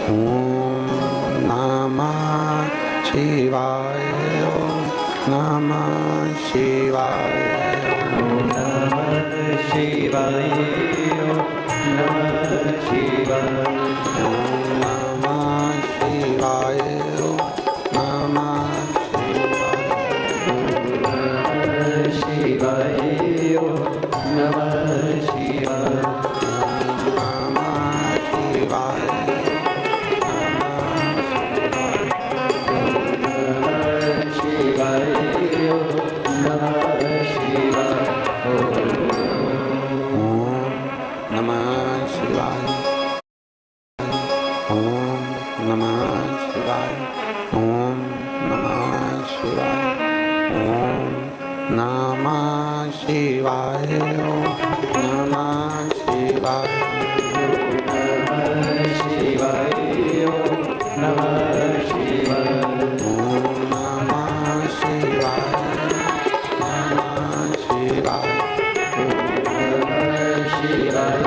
ओम नमः शिवाय। ओम नमः शिवाय। ओम नमः शिवाय। ओम नमः शिवाय। ओम नमः शिवाय। ओम नमः शिवाय। ओम नमः शिवाय। नमः शिवाय। शिवाय। ओम नमः शिवाय। ओम नमः शिवाय। ओम नमः शिवाय। ओम नमः शिवाय। ओम नमः शिवाय। ओम नमः शिवाय। शिवाय। ओम नमः शिवाय। ओम नमः शिवाय। नमः शिवाय। शिवाय।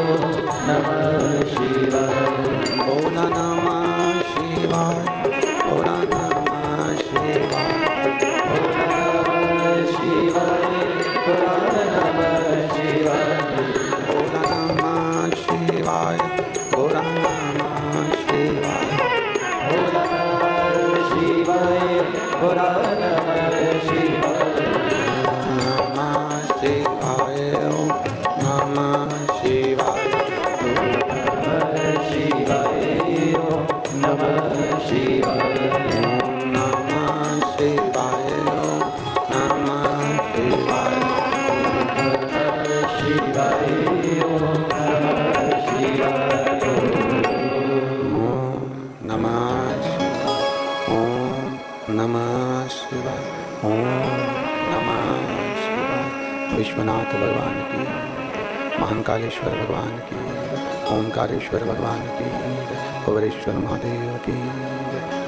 ओम नमः शिवाय। ओम नमः शिवाय। ओम नमः शिवाय। शिवाय। ओम नमः शिवाय। ओम नमः शिवाय। शिवाय। नमः शिवाय। ओम नमः शिवाय। शिवाय। ओम नमः शिवाय। ओम नमः शिवाय। ओम नमः शिवाय। शिवाय। ओम नमः शिवाय। ओम नमः शिवाय। ओम नमः शिवाय। ओम नमः शिवाय। विश्वनाथ भगवान की, महाकालेश्वर भगवान की, ओमकारेश्वर भगवान की, कुबेरेश्वर महादेव की।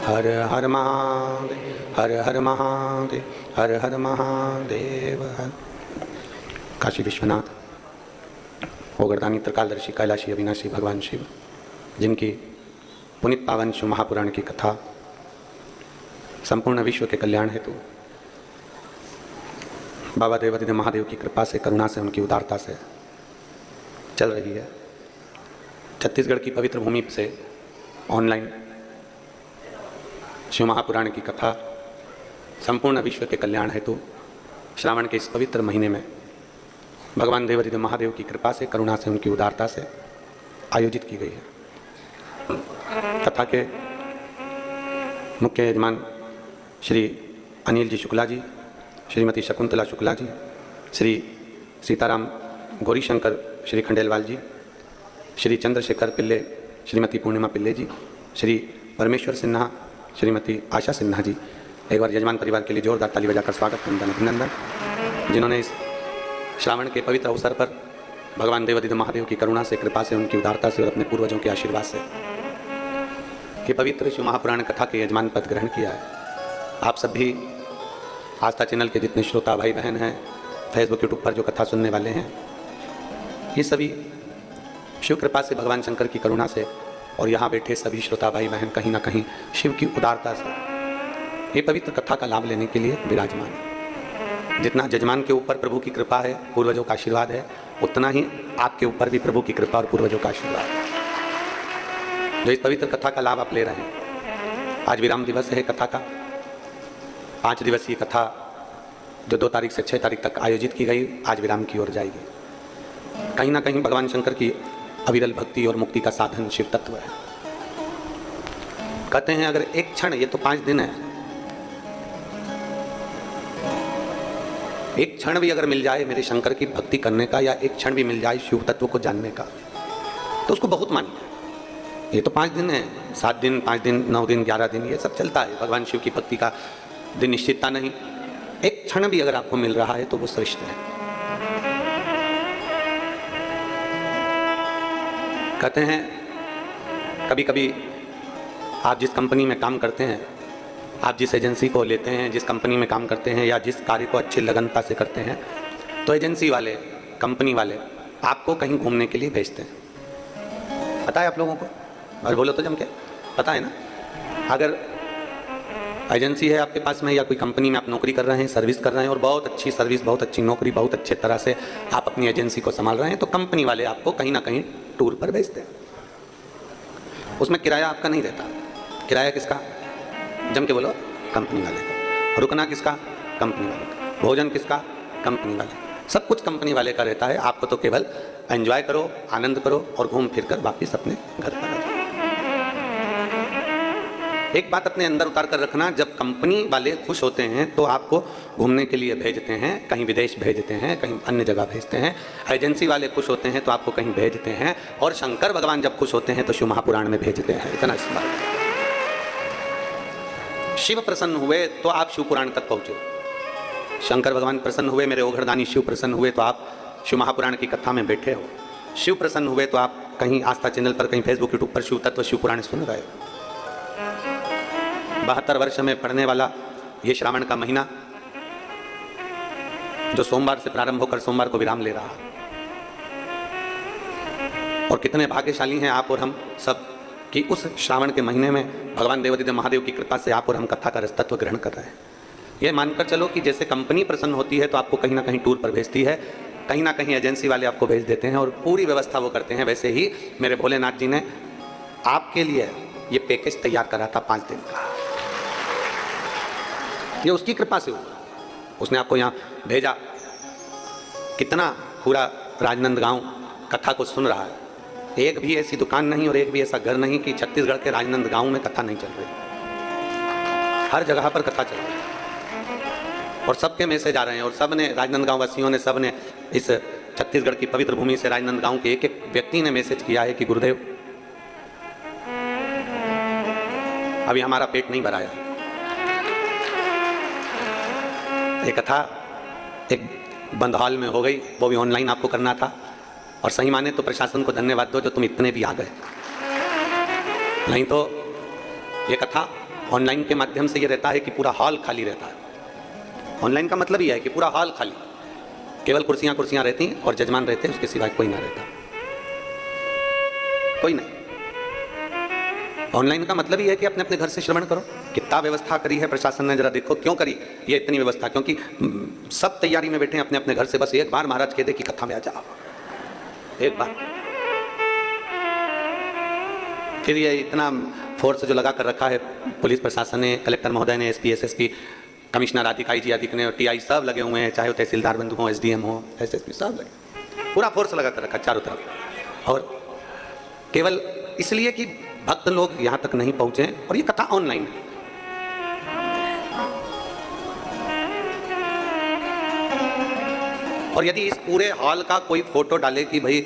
हर हर महादेव। हर हर महादेव। हर हर महादेव। काशी विश्वनाथ ओगरदानी त्रिकालदर्शी कैलाशी अविनाशी भगवान शिव, जिनकी पुनित पावन शिव महापुराण की कथा संपूर्ण विश्व के कल्याण हेतु बाबा देवादिदेव महादेव की कृपा से, करुणा से, उनकी उदारता से चल रही है। छत्तीसगढ़ की पवित्र भूमि से ऑनलाइन शिव महापुराण की कथा संपूर्ण विश्व के कल्याण हेतु श्रावण के इस पवित्र महीने में भगवान देवादिदेव महादेव की कृपा से, करुणा से, उनकी उदारता से आयोजित की गई है। कथा के मुख्य यजमान श्री अनिल जी शुक्ला जी, श्रीमती शकुंतला शुक्ला जी, श्री सीताराम गौरीशंकर श्री खंडेलवाल जी, श्री चंद्रशेखर पिल्ले श्रीमती पूर्णिमा पिल्ले जी, श्री परमेश्वर सिन्हा श्रीमती आशा सिन्हा जी। एक बार यजमान परिवार के लिए जोरदार ताली बजाकर स्वागत वंदन अभिनंदन, जिन्होंने इस श्रावण के पवित्र अवसर पर भगवान देवादिदेव महादेव की करुणा से, कृपा से, उनकी उदारता से और अपने पूर्वजों के आशीर्वाद से ये पवित्र शिव महापुराण कथा के यजमान पद ग्रहण किया है। आप सब भी आस्था चैनल के जितने श्रोता भाई बहन हैं, फेसबुक यूट्यूब पर जो कथा सुनने वाले हैं, ये सभी शिव कृपा से, भगवान शंकर की करुणा से और यहाँ बैठे सभी श्रोता भाई बहन कहीं ना कहीं शिव की उदारता से ये पवित्र कथा का लाभ लेने के लिए विराजमान है। जितना जजमान के ऊपर प्रभु की कृपा है, पूर्वजों का आशीर्वाद है, उतना ही आपके ऊपर भी प्रभु की कृपा और पूर्वजों का आशीर्वाद है, जो इस पवित्र कथा का लाभ आप ले रहे हैं। आज विराम दिवस है कथा का। 5 दिवसीय कथा जो 2 तारीख से 6 तारीख तक आयोजित की गई, आज विराम की ओर जाएगी। कहीं ना कहीं भगवान शंकर की अविरल भक्ति और मुक्ति का साधन शिव तत्व है। कहते हैं अगर एक क्षण, ये तो 5 दिन है, एक क्षण भी अगर मिल जाए मेरे शंकर की भक्ति करने का, या एक क्षण भी मिल जाए शिव तत्व को जानने का, तो उसको बहुत मानिए। ये तो 5 दिन है, 7 दिन, 5 दिन, 9 दिन, 11 दिन, ये सब चलता है। भगवान शिव की भक्ति का दिन निश्चितता नहीं। एक क्षण भी अगर आपको मिल रहा है तो वो श्रेष्ठ है। कहते हैं कभी कभी आप जिस कंपनी में काम करते हैं, आप जिस एजेंसी को लेते हैं, जिस कंपनी में काम करते हैं, या जिस कार्य को अच्छी लगनता से करते हैं, तो एजेंसी वाले, कंपनी वाले आपको कहीं घूमने के लिए भेजते हैं। पता है आप लोगों को, और बोलो तो जम के, पता है ना। अगर एजेंसी है आपके पास में या कोई कंपनी में आप नौकरी कर रहे हैं, सर्विस कर रहे हैं और बहुत अच्छी सर्विस, बहुत अच्छी नौकरी, बहुत अच्छे तरह से आप अपनी एजेंसी को संभाल रहे हैं, तो कंपनी वाले आपको कहीं ना कहीं टूर पर भेजते हैं। उसमें किराया आपका नहीं रहता। किराया किसका? जम के बोलो, कंपनी वाले का। रुकना किसका? कंपनी वाले का। भोजन किसका? कंपनी वाले का। सब कुछ कंपनी वाले का रहता है। आपको तो केवल एंजॉय करो, आनंद करो और घूम फिर कर वापिस अपने घर पर आ जाओ। एक बात अपने अंदर उतार कर रखना, जब कंपनी वाले खुश होते हैं तो आपको घूमने के लिए भेजते हैं, कहीं विदेश भेजते हैं, कहीं अन्य जगह भेजते हैं। एजेंसी वाले खुश होते हैं तो आपको कहीं भेजते हैं, और शंकर भगवान जब खुश होते हैं तो शिव महापुराण में भेजते हैं। इतना स्मरण। शिव प्रसन्न हुए तो आप शिव पुराण तक पहुंचे। शंकर भगवान प्रसन्न हुए, मेरे ओघरदानी शिव प्रसन्न हुए तो आप शिव महापुराण की कथा में बैठे हो। शिव प्रसन्न हुए तो आप कहीं आस्था चैनल पर, कहीं फेसबुक यूट्यूब पर शिव तत्व शिव पुराण सुन रहे हो। 72 वर्ष में पड़ने वाला ये श्रावण का महीना जो सोमवार से प्रारंभ होकर सोमवार को विराम ले रहा, और कितने भाग्यशाली हैं आप और हम सब कि उस श्रावण के महीने में भगवान देवादिदेव महादेव की कृपा से आप और हम कथा का रसतत्व ग्रहण कर रहे हैं। ये मानकर चलो कि जैसे कंपनी प्रसन्न होती है तो आपको कहीं ना कहीं टूर पर भेजती है, कहीं ना कहीं एजेंसी वाले आपको भेज देते हैं और पूरी व्यवस्था वो करते हैं, वैसे ही मेरे भोलेनाथ जी ने आपके लिए ये पैकेज तैयार करा था 5 दिन का। ये उसकी कृपा से हुआ, उसने आपको यहाँ भेजा। कितना पूरा राजनांदगांव कथा को सुन रहा है। एक भी ऐसी दुकान नहीं और एक भी ऐसा घर नहीं कि छत्तीसगढ़ के राजनांदगांव में कथा नहीं चल रही। हर जगह पर कथा चल रही है और सबके मैसेज आ रहे हैं, और सब ने, राजनांदगांव वासियों ने, सब ने, इस छत्तीसगढ़ की पवित्र भूमि से राजनांदगांव के एक एक व्यक्ति ने मैसेज किया है कि गुरुदेव अभी हमारा पेट नहीं भराया। एक कथा एक बंद हॉल में हो गई, वो भी ऑनलाइन आपको करना था, और सही माने तो प्रशासन को धन्यवाद दो जो तुम इतने भी आ गए, नहीं तो ये कथा ऑनलाइन के माध्यम से ये रहता है कि पूरा हॉल खाली रहता है। ऑनलाइन का मतलब ये है कि पूरा हॉल खाली, केवल कुर्सियां कुर्सियां रहती और जजमान रहते, उसके सिवाय कोई ना रहता, कोई नहीं। ऑनलाइन का मतलब ये है कि अपने अपने घर से श्रवण करो। कितना व्यवस्था करी है प्रशासन ने, जरा देखो क्यों करी ये इतनी व्यवस्था, क्योंकि सब तैयारी में बैठे हैं अपने अपने घर से, बस एक बार महाराज कह दे कि कथा में आ जाओ, एक बार। फिर ये इतना फोर्स जो लगा कर रखा है पुलिस प्रशासन ने, कलेक्टर महोदय ने, एसपी, एसएसपी, कमिश्नर आदि, आईजी आदि ने, टीआई सब लगे हुए हैं, चाहे वो तहसीलदार बंधु हो, एसडीएम हो, एसएसपी, सब लगे, पूरा फोर्स लगा कर रखा चारों तरफ, और केवल इसलिए कि भक्त लोग यहाँ तक नहीं पहुंचे। और ये कथा ऑनलाइन है। और यदि इस पूरे हॉल का कोई फोटो डाले कि भाई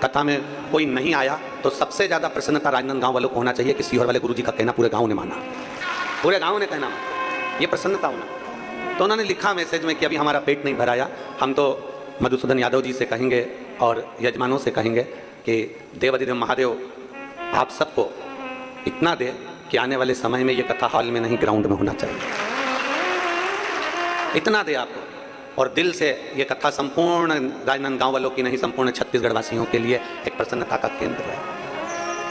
कथा में कोई नहीं आया, तो सबसे ज़्यादा प्रसन्नता राजनांदगांव वालों को होना चाहिए कि सीहोर वाले गुरुजी का कहना पूरे गांव ने माना, पूरे गांव ने कहना, ये प्रसन्नता होना। तो उन्होंने लिखा मैसेज में कि अभी हमारा पेट नहीं भराया, हम तो मधुसूदन यादव जी से कहेंगे और यजमानों से कहेंगे कि देवादिदेव महादेव आप सबको इतना दे कि आने वाले समय में ये कथा हॉल में नहीं ग्राउंड में होना चाहिए, इतना दे आपको। और दिल से ये कथा संपूर्ण राजनांदगांव वालों की नहीं, संपूर्ण छत्तीसगढ़ वासियों के लिए एक प्रसन्नता का केंद्र है।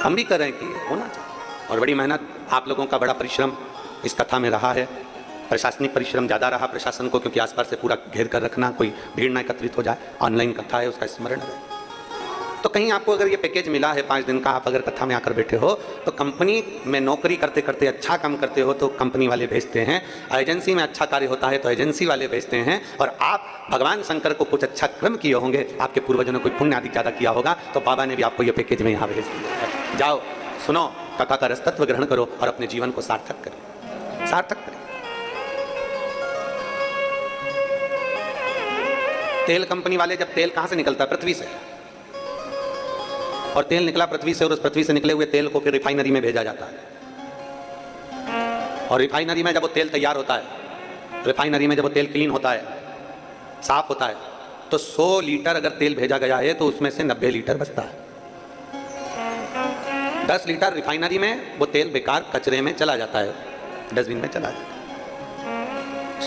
हम भी कर रहे हैं कि होना चाहिए, और बड़ी मेहनत आप लोगों का, बड़ा परिश्रम इस कथा में रहा है। प्रशासनिक परिश्रम ज़्यादा रहा प्रशासन को, क्योंकि आसपास से पूरा घेर कर रखना, कोई भीड़ ना एकत्रित हो जाए। ऑनलाइन कथा है, उसका स्मरण है। तो कहीं आपको अगर ये पैकेज मिला है 5 दिन का, आप अगर कथा में आकर बैठे हो, तो कंपनी में नौकरी करते करते अच्छा काम करते हो तो कंपनी वाले भेजते हैं, एजेंसी में अच्छा कार्य होता है तो एजेंसी वाले भेजते हैं, और आप भगवान शंकर को कुछ अच्छा कर्म किए होंगे, आपके पूर्वजों ने कोई पुण्य आदि ज़्यादा किया होगा, तो बाबा ने भी आपको ये पैकेज में यहाँ भेज दिया है। जाओ, सुनो, कथा का रसतत्व ग्रहण करो और अपने जीवन को सार्थक करो, सार्थक करो। तेल कंपनी वाले, जब तेल कहाँ से निकलता है? पृथ्वी से, और तेल निकला पृथ्वी से, और उस पृथ्वी से निकले हुए तेल को फिर रिफाइनरी में भेजा जाता है, और रिफाइनरी में जब वो तेल तैयार होता है, रिफाइनरी में जब वो तेल क्लीन होता है, साफ होता है, तो 100 लीटर अगर तेल भेजा गया है तो उसमें से 90 लीटर बचता है। 10 लीटर रिफाइनरी में वो तेल बेकार कचरे में चला जाता है, डस्टबिन में चला जाता है।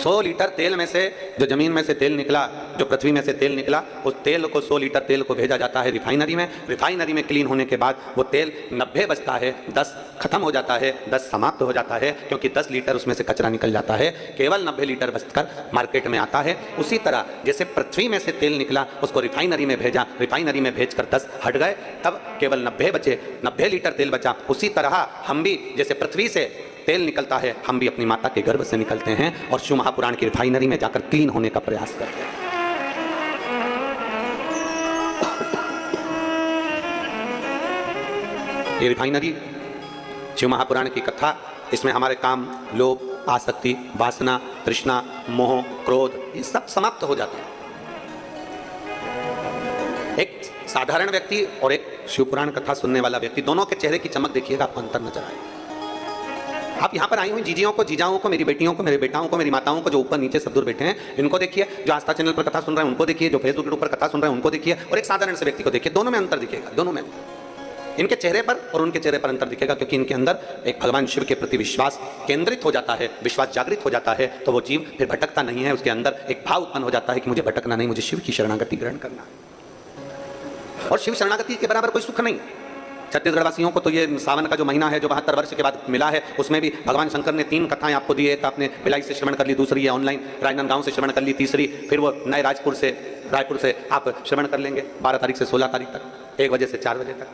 100 लीटर तेल में से, जो जमीन में से तेल निकला, जो पृथ्वी में से तेल निकला, उस तेल को 100 लीटर तेल को भेजा जाता है रिफाइनरी में। रिफाइनरी में क्लीन होने के बाद वो तेल 90 बचता है, 10 खत्म हो जाता है, 10 समाप्त हो जाता है, क्योंकि 10 लीटर उसमें से कचरा निकल जाता है, केवल 90 लीटर बचकर मार्केट में आता है। उसी तरह जैसे पृथ्वी में से तेल निकला, उसको रिफाइनरी में भेजा, रिफाइनरी में भेजकर 10 हट गए, तब केवल 90 बचे, 90 लीटर तेल बचा। उसी तरह हम भी जैसे पृथ्वी से तेल निकलता है, हम भी अपनी माता के गर्भ से निकलते हैं और शिव महापुराण की रिफाइनरी में जाकर क्लीन होने का प्रयास करते हैं। ये रिफाइनरी शिव महापुराण की कथा, इसमें हमारे काम, लोभ, आसक्ति, वासना, तृष्णा, मोह, क्रोध, ये सब समाप्त हो जाते हैं। एक साधारण व्यक्ति और एक शिवपुराण कथा सुनने वाला व्यक्ति, दोनों के चेहरे की चमक देखिएगा, आपको अंतर नजर आएगा। आप यहाँ पर आई हुई जीजियों को, जीजाओं को, मेरी बेटियों को, मेरे बेटाओं को, मेरी माताओं को, जो ऊपर नीचे सब दूर बैठे हैं, इनको देखिए। जो आस्था चैनल पर कथा सुन रहे हैं उनको देखिए, जो फेसबुक के ऊपर कथा सुन रहे हैं उनको देखिए, और एक साधारण से व्यक्ति को देखिए। दोनों में अंतर दिखेगा, दोनों में, इनके चेहरे पर और उनके चेहरे पर अंतर दिखेगा, क्योंकि इनके अंदर एक भगवान शिव के प्रति विश्वास केंद्रित हो जाता है, विश्वास जागृत हो जाता है, तो वो जीव फिर भटकता नहीं है। उसके अंदर एक भाव उत्पन्न हो जाता है कि मुझे भटकना नहीं, मुझे शिव की शरणागति ग्रहण करना। और शिव शरणागति के बराबर कोई सुख नहीं। छत्तीसगढ़ वासियों को तो ये सावन का जो महीना है, जो 72 वर्ष के बाद मिला है, उसमें भी भगवान शंकर ने 3 कथाएं आपको दी। एक आपने भिलाई से श्रवण कर ली, दूसरी है ऑनलाइन राजनांदगांव से श्रवण कर ली, तीसरी फिर वो नए रायपुर से आप श्रवण कर लेंगे 12 तारीख से 16 तारीख तक, 1 बजे से 4 बजे तक।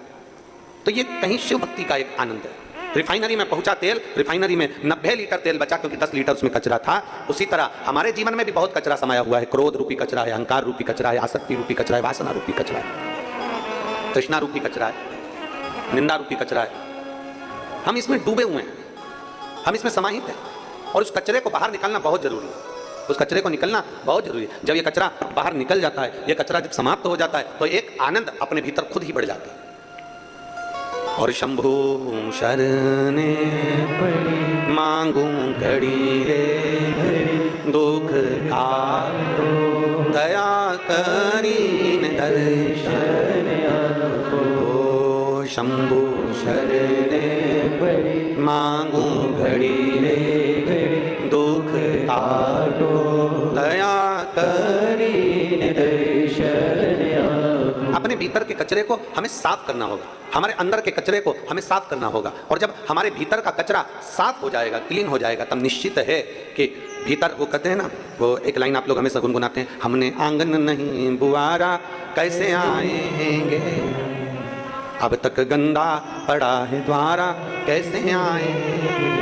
तो ये कहीं शिव भक्ति का एक आनंद है। रिफाइनरी में पहुंचा तेल, रिफाइनरी में 90 लीटर तेल बचा, क्योंकि 10 लीटर उसमें कचरा था। उसी तरह हमारे जीवन में भी बहुत कचरा समाया हुआ है। क्रोध रूपी कचरा है, अहंकार रूपी कचरा है, आसक्ति रूपी कचरा है, वासना रूपी कचरा है, तृष्णा रूपी कचरा है, निंदा रूपी कचरा है। हम इसमें डूबे हुए हैं, हम इसमें समाहित हैं, और उस कचरे को बाहर निकालना बहुत जरूरी है। उस कचरे को निकलना बहुत जरूरी है। जब ये कचरा बाहर निकल जाता है, ये कचरा जब समाप्त हो जाता है, तो एक आनंद अपने भीतर खुद ही बढ़ जाता है। और शंभु शरणे मांगू घड़ी रे, दुख काटो दया करीन दर्शन हो। शंभु शरणे मांगू घड़ी रे, दुख काटो दया करीन दर्शन। अपने भीतर के कचरे को हमें साफ करना होगा, हमारे अंदर के कचरे को हमें साफ करना होगा। और जब हमारे भीतर का कचरा साफ हो जाएगा, क्लीन हो जाएगा, तब निश्चित है कि भीतर, वो कहते हैं ना, वो एक लाइन आप लोग हमेशा गुनगुनाते हैं, हमने आंगन नहीं बुआरा कैसे आएंगे, अब तक गंदा पड़ा है द्वारा कैसे आएंगे।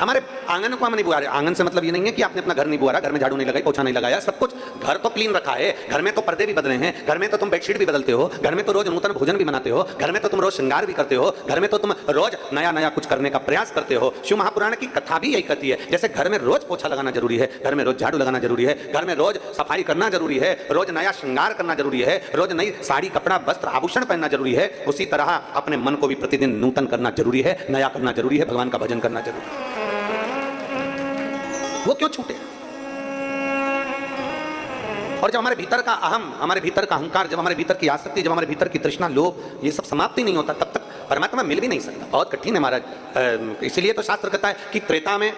हमारे आंगन को हम नहीं बुआ रहे। आंगन से मतलब ये नहीं है कि आपने अपना घर नहीं बुआरा, घर में झाड़ू नहीं लगाई, पोछा नहीं लगाया, सब कुछ घर तो क्लीन रखा है। घर में तो पर्दे भी बदले हैं, घर में तो तुम बेडशीट भी बदलते हो, घर में तो रोज नूतन भोजन भी बनाते हो, घर में तो तुम रोज श्रृंगार भी करते हो, घर में तो तुम रोज नया नया कुछ करने का प्रयास करते हो। शिव महापुराण की कथा भी यही कहती है, जैसे घर में रोज पोछा लगाना जरूरी है, घर में रोज झाड़ू लगाना जरूरी है, घर में रोज सफाई करना जरूरी है, रोज नया श्रृंगार करना जरूरी है, रोज नई साड़ी, कपड़ा, वस्त्र, आभूषण पहनना जरूरी है। उसी तरह अपने मन को भी प्रतिदिन नूतन करना जरूरी है, नया करना जरूरी है, भगवान का भजन करना जरूरी है। वो क्यों छूटे? और जब हमारे भीतर का अहम, हमारे भीतर का अहंकार, जब हमारे भीतर की आसक्ति, जब हमारे भीतर की तृष्णा, लोभ, ये सब समाप्त ही नहीं होता, तब तक परमात्मा मिल भी नहीं सकता। बहुत कठिन है महाराज। इसीलिए तो शास्त्र कहता है कि त्रेता में,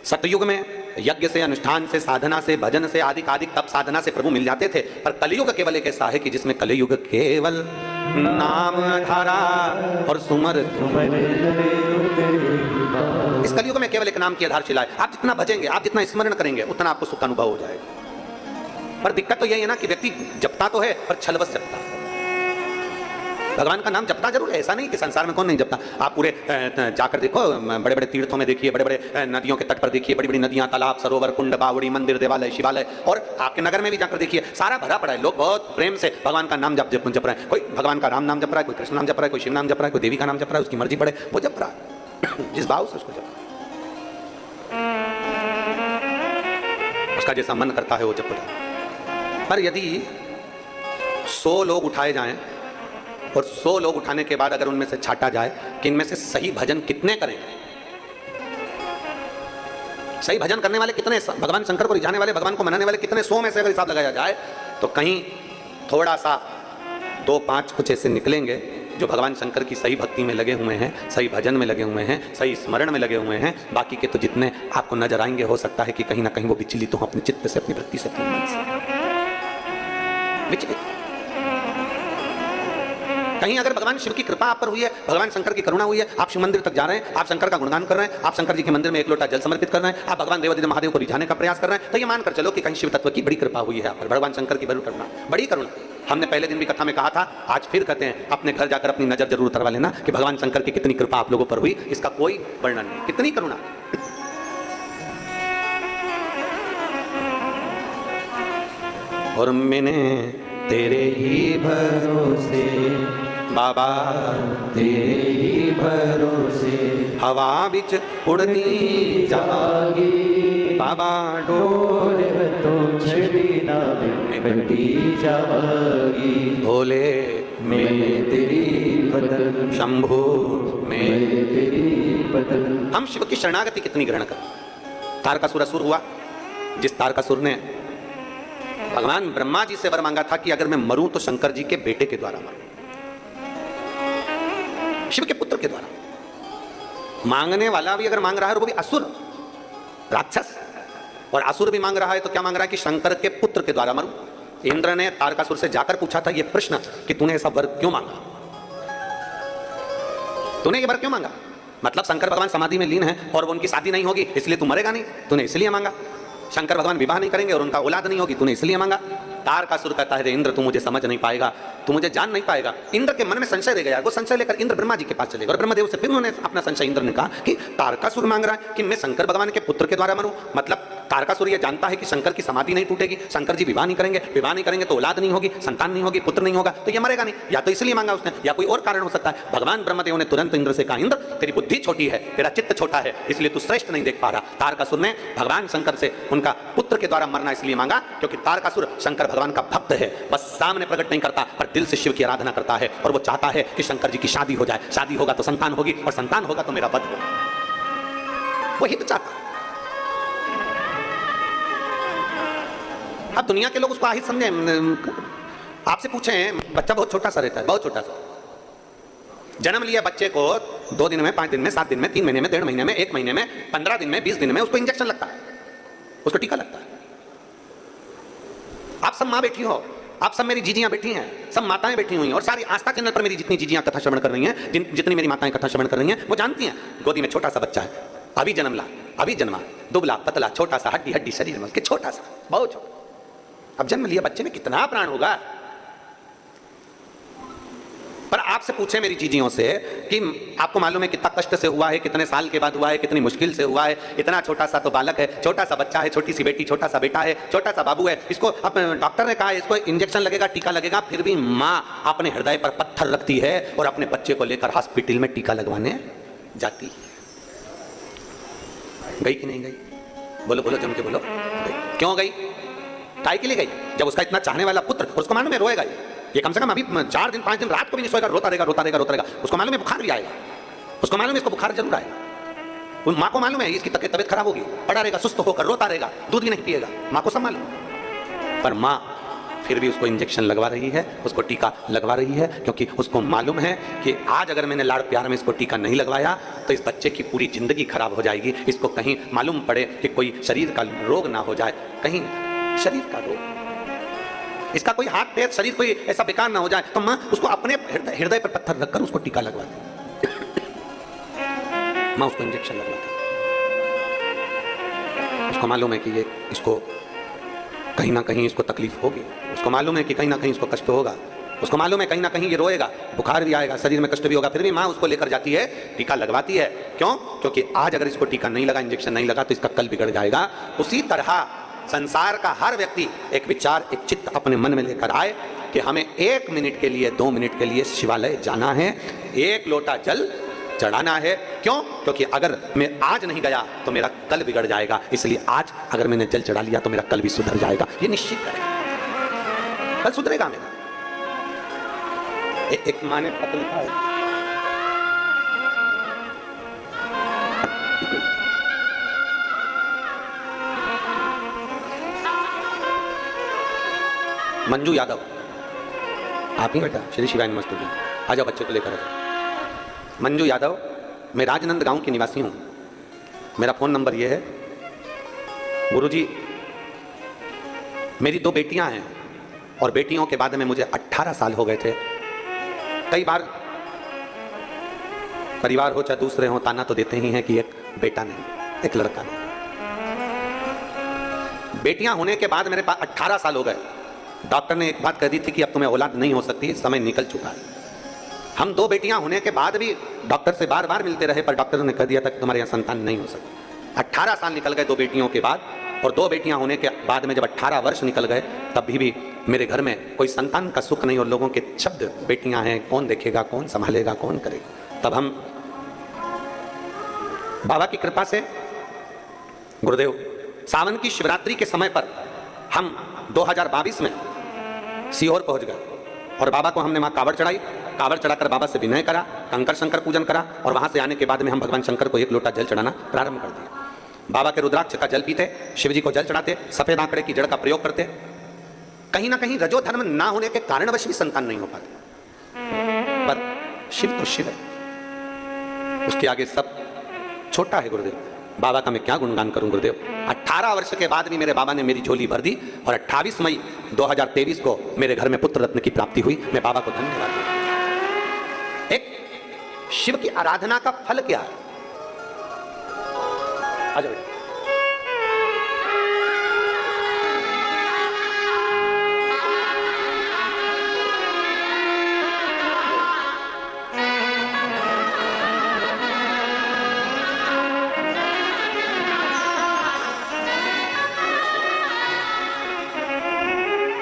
सतयुग में यज्ञ से, अनुष्ठान से, साधना से, भजन से, आदि तप साधना से प्रभु मिल जाते थे। पर कलयुग केवल एक ऐसा है कि जिसमें कलयुग केवल नाम धारा और सुमर। इस कलयुग में केवल एक नाम की आधारशिला है। आप जितना भजेंगे, आप जितना स्मरण करेंगे, उतना आपको सुख अनुभव हो जाएगा। पर दिक्कत तो यही है ना कि व्यक्ति जपता तो है, पर छलबस जपता है। भगवान का नाम जपता जरूर है, ऐसा नहीं कि संसार में कौन नहीं जपता। आप पूरे जाकर देखो, बड़े बड़े तीर्थों में देखिए, बड़े बड़े नदियों के तट पर देखिए, बड़ी बड़ी नदियां, तालाब, सरोवर, कुंड, बावड़ी, मंदिर, देवालय, शिवालय, और आपके नगर में भी जाकर देखिए, सारा भरा पड़ा है। लोग बहुत प्रेम से भगवान का नाम जप रहे हैं। कोई भगवान का राम नाम जप रहा है, कोई कृष्ण नाम जप रहा है, कोई शिव नाम जप रहा है, कोई देवी का नाम जप रहा है, उसकी मर्जी पड़े वो जप रहा है, जिस भाव से उसको जप, उसका जैसा मन करता है वो जप रहा है। पर यदि 100 लोग उठाए जाएं और 100 लोग उठाने के बाद अगर उनमें से छाटा जाए कि इनमें से सही भजन कितने करें, सही भजन करने वाले कितने, भगवान शंकर को रिझाने वाले, भगवान को मनाने वाले कितने, 100 में से अगर हिसाब लगाया जाए तो कहीं थोड़ा सा 2-5 कुछ ऐसे निकलेंगे जो भगवान शंकर की सही भक्ति में लगे हुए हैं, सही भजन में लगे हुए हैं, सही स्मरण में लगे हुए हैं। बाकी के तो जितने आपको नजर आएंगे, हो सकता है कि कहीं ना कहीं वो विचलित हो अपने चित्त से, अपनी वृत्ति से, अपने मन से विचलित। कहीं अगर भगवान शिव की कृपा आप पर हुई है, भगवान शंकर की करुणा हुई है, आप शिव मंदिर तक जा रहे हैं, आप शंकर का गुणगान कर रहे हैं, आप शंकर जी के मंदिर में एक लोटा जल समर्पित कर रहे हैं, आप भगवान देवादिदेव महादेव को रिझाने का प्रयास कर रहे हैं, तो ये मानकर चलो कि कहीं शिव तत्व की बड़ी कृपा हुई है आप पर, भगवान शंकर की बड़ी करुणा, बड़ी करुणा। हमने पहले दिन भी कथा में कहा था, आज फिर कहते हैं, अपने घर जाकर अपनी नजर जरूर उतरवा लेना कि भगवान शंकर की कितनी कृपा आप लोगों पर हुई, इसका कोई वर्णन नहीं, कितनी करुणा। और मैंने तेरे ही भरोसे बाबा, तेरे ही भरोसे हवा बिच उड़नी जागी बाबा डोर तो छड़ी ना कटी जागी। भोले मैं तेरी बदन, शंभु मैं तेरी बदन। हम शिव की शरणागति कितनी ग्रहण कर। तारकासुर असुर हुआ, जिस तारकासुर ने भगवान ब्रह्मा जी से वर मांगा था कि अगर मैं मरूं तो शंकर जी के बेटे के द्वारा मरूं, शिव के पुत्र के द्वारा। मांगने वाला भी अगर मांग रहा है, वो भी असुर, राक्षस, और असुर भी मांग रहा है तो क्या मांग रहा है कि शंकर के पुत्र के द्वारा मरूं। इंद्र ने तारकासुर से जाकर पूछा था यह प्रश्न कि तूने ऐसा वर क्यों मांगा, तूने ये वर क्यों मांगा। मतलब शंकर भगवान समाधि में लीन है और वो उनकी शादी नहीं होगी इसलिए तू मरेगा नहीं, तूने इसलिए मांगा। शंकर भगवान विवाह नहीं करेंगे और उनका औलाद नहीं होगी, तूने इसलिए मांगा। तारकासुर कहता है इंद्र तू मुझे समझ नहीं पाएगा, तू मुझे जान नहीं पाएगा। इंद्र के मन में संशय रह गया, वो संशय लेकर इंद्र ब्रह्मा जी के पास चले गए और ब्रह्मदेव से फिर उन्होंने अपना संशय इंद्र ने कहा कि तारकासुर मांग रहा है कि मैं शंकर भगवान के पुत्र के द्वारा मरूं। मतलब तारकासुर ये जानता है कि शंकर की समाधि नहीं टूटेगी, शंकर जी विवाह नहीं करेंगे, विवाह नहीं करेंगे तो औलाद नहीं होगी, संतान नहीं होगी, पुत्र नहीं होगा, तो ये मरेगा नहीं। या तो इसलिए मांगा उसने, या कोई और कारण हो सकता है। भगवान ब्रह्मदेव ने तुरंत इंद्र से कहा इंद्र तेरी बुद्धि छोटी है, तेरा चित्त छोटा है, इसलिए तू श्रेष्ठ नहीं देख पा रहा। तारकासुर ने भगवान शंकर से उनका पुत्र के द्वारा मरना इसलिए मांगा क्योंकि तारकासुर शंकर भगवान का भक्त है, बस सामने प्रकट नहीं करता पर दिल से शिव की आराधना करता है और वो चाहता है कि शंकर जी की शादी हो जाए, शादी होगा तो संतान होगी और संतान होगा तो मेरा वध होगा, वो हित चाहता। अब दुनिया के लोग उसको आहित समझे। आपसे पूछें, बच्चा बहुत छोटा सा रहता है, बहुत छोटा सा, जन्म लिया बच्चे को 2 दिन में, 5 दिन में, 7 दिन में, 3 महीने में, 1.5 महीने में, 1 महीने में, 15 दिन में, 20 दिन में उसको इंजेक्शन लगता है, उसको टीका लगता है। आप सब माँ बैठी हो, आप सब मेरी जीजियां बैठी हैं, सब माताएं बैठी हुई हैं और सारी आस्था चैनल पर मेरी जितनी जीजियां कथा श्रवण कर रही हैं, जितनी मेरी माताएं कथा श्रवण कर रही हैं, वो जानती हैं गोदी में छोटा सा बच्चा है, अभी जन्मा, दुबला पतला छोटा सा, हड्डी हड्डी शरीर में उसके, छोटा सा, बहुत छोटा। अब जन्म लिया बच्चे में कितना प्राण होगा। पर आपसे पूछे मेरी जीजियों से कि आपको मालूम है कितना कष्ट से हुआ है, कितने साल के बाद हुआ है, कितनी मुश्किल से हुआ है। इतना छोटा सा तो बालक है, छोटा सा बच्चा है, छोटी सी बेटी, छोटा सा बेटा है, छोटा सा बाबू है, इसको अब डॉक्टर ने कहा इसको इंजेक्शन लगेगा, टीका लगेगा, फिर भी माँ अपने हृदय पर पत्थर रखती है और अपने बच्चे को लेकर हॉस्पिटल में टीका लगवाने जाती है। गई कि नहीं गई? बोलो बोलो, जम के बोलो। गई। क्यों गई? काय के लिए गई? जब उसका इतना चाहने वाला पुत्र, और उसको मालूम है रोएगा ये कम से कम अभी 4 दिन 5 दिन रात को भी नहीं सोएगा, रोता रहेगा रोता रहेगा रोता रहेगा। उसको मालूम है बुखार भी आएगा, उसको मालूम है इसको बुखार जरूर आएगा। उन माँ को मालूम है इसकी तबीयत खराब होगी, पड़ा रहेगा सुस्त होकर, रोता रहेगा, दूध भी नहीं पिएगा, माँ को सब मालूम। पर माँ फिर भी उसको इंजेक्शन लगवा रही है, उसको टीका लगवा रही है, क्योंकि उसको मालूम है कि आज अगर मैंने लाड़ प्यार में इसको टीका नहीं लगवाया तो इस बच्चे की पूरी जिंदगी खराब हो जाएगी। इसको कहीं मालूम पड़े कि कोई शरीर का रोग ना हो जाए, कहीं शरीर का रोग, इसका कोई हाथ पैर शरीर कोई ऐसा बेकार ना हो जाए, तो माँ उसको अपने हृदय पर पत्थर रखकर उसको टीका लगवाती, माँ उसको इंजेक्शन लगवाती। उसको मालूम है कि ये इसको कहीं ना कहीं इसको तकलीफ होगी, उसको मालूम है कि कहीं ना कहीं इसको कष्ट होगा, उसको मालूम है कहीं ना कहीं ये रोएगा, बुखार भी आएगा, शरीर में कष्ट भी होगा, फिर भी माँ उसको लेकर जाती है, टीका लगवाती है। क्यों? क्योंकि आज अगर इसको टीका नहीं लगा, इंजेक्शन नहीं लगा तो इसका कल बिगड़ जाएगा। उसी तरह संसार का हर व्यक्ति एक विचार, एक चित्त अपने मन में लेकर आए कि हमें 1 मिनट के लिए, 2 मिनट के लिए शिवालय जाना है, 1 लोटा जल चढ़ाना है। क्यों? क्योंकि अगर मैं आज नहीं गया तो मेरा कल बिगड़ जाएगा, इसलिए आज अगर मैंने जल चढ़ा लिया तो मेरा कल भी सुधर जाएगा। ये निश्चित करें, कल सुधरेगा मेरा। एक माँ ने पत्र लिखा है, मंजू यादव, आप ही बेटा, श्री शिवाय नमस्तुभ्यम। आ जाओ बच्चे को लेकर आ जाओ। मंजू यादव, मैं राजनंद गांव की निवासी हूँ। मेरा फ़ोन नंबर ये है। गुरुजी, मेरी 2 बेटियां हैं और बेटियों के बाद में मुझे 18 साल हो गए थे। कई बार परिवार हो चाहे दूसरे हो, ताना तो देते ही हैं कि एक बेटा नहीं, एक लड़का नहीं। बेटियां होने के बाद मेरे पास 18 साल हो गए। डॉक्टर ने एक बात कह दी थी कि अब तुम्हें औलाद नहीं हो सकती, समय निकल चुका है। हम 2 बेटियां होने के बाद भी डॉक्टर से बार बार मिलते रहे, पर डॉक्टर ने कह दिया था कि तुम्हारे यहाँ संतान नहीं हो सकती। 18 साल निकल गए 2 बेटियों के बाद, और 2 बेटियां होने के बाद में जब 18 वर्ष निकल गए, तब भी मेरे घर में कोई संतान का सुख नहीं, और लोगों के शब्द, बेटियां हैं, कौन देखेगा, कौन संभालेगा, कौन करेगा। तब हम बाबा की कृपा से, गुरुदेव, सावन की शिवरात्रि के समय पर हम 2022 में सीहोर पहुंच गए और बाबा को हमने वहां कावड़ चढ़ाई। कावड़ चढ़ाकर बाबा से विनय करा, कंकर शंकर पूजन करा, और वहां से आने के बाद में हम भगवान शंकर को 1 लोटा जल चढ़ाना प्रारंभ कर दिया। बाबा के रुद्राक्ष का जल पीते, शिव जी को जल चढ़ाते, सफेद आंकड़े की जड़ का प्रयोग करते। कहीं ना कहीं रजो धर्म ना होने के कारणवश भी संतान नहीं हो पाते, पर शिव तो शिव है, उसके आगे सब छोटा है। गुरुदेव, बाबा का मैं क्या गुणगान करूं गुरुदेव। 18 वर्ष के बाद भी मेरे बाबा ने मेरी झोली भर दी, और 28 मई 2023 को मेरे घर में पुत्र रत्न की प्राप्ति हुई। मैं बाबा को धन्यवाद देता हूं। एक शिव की आराधना का फल क्या है? आ जाओ।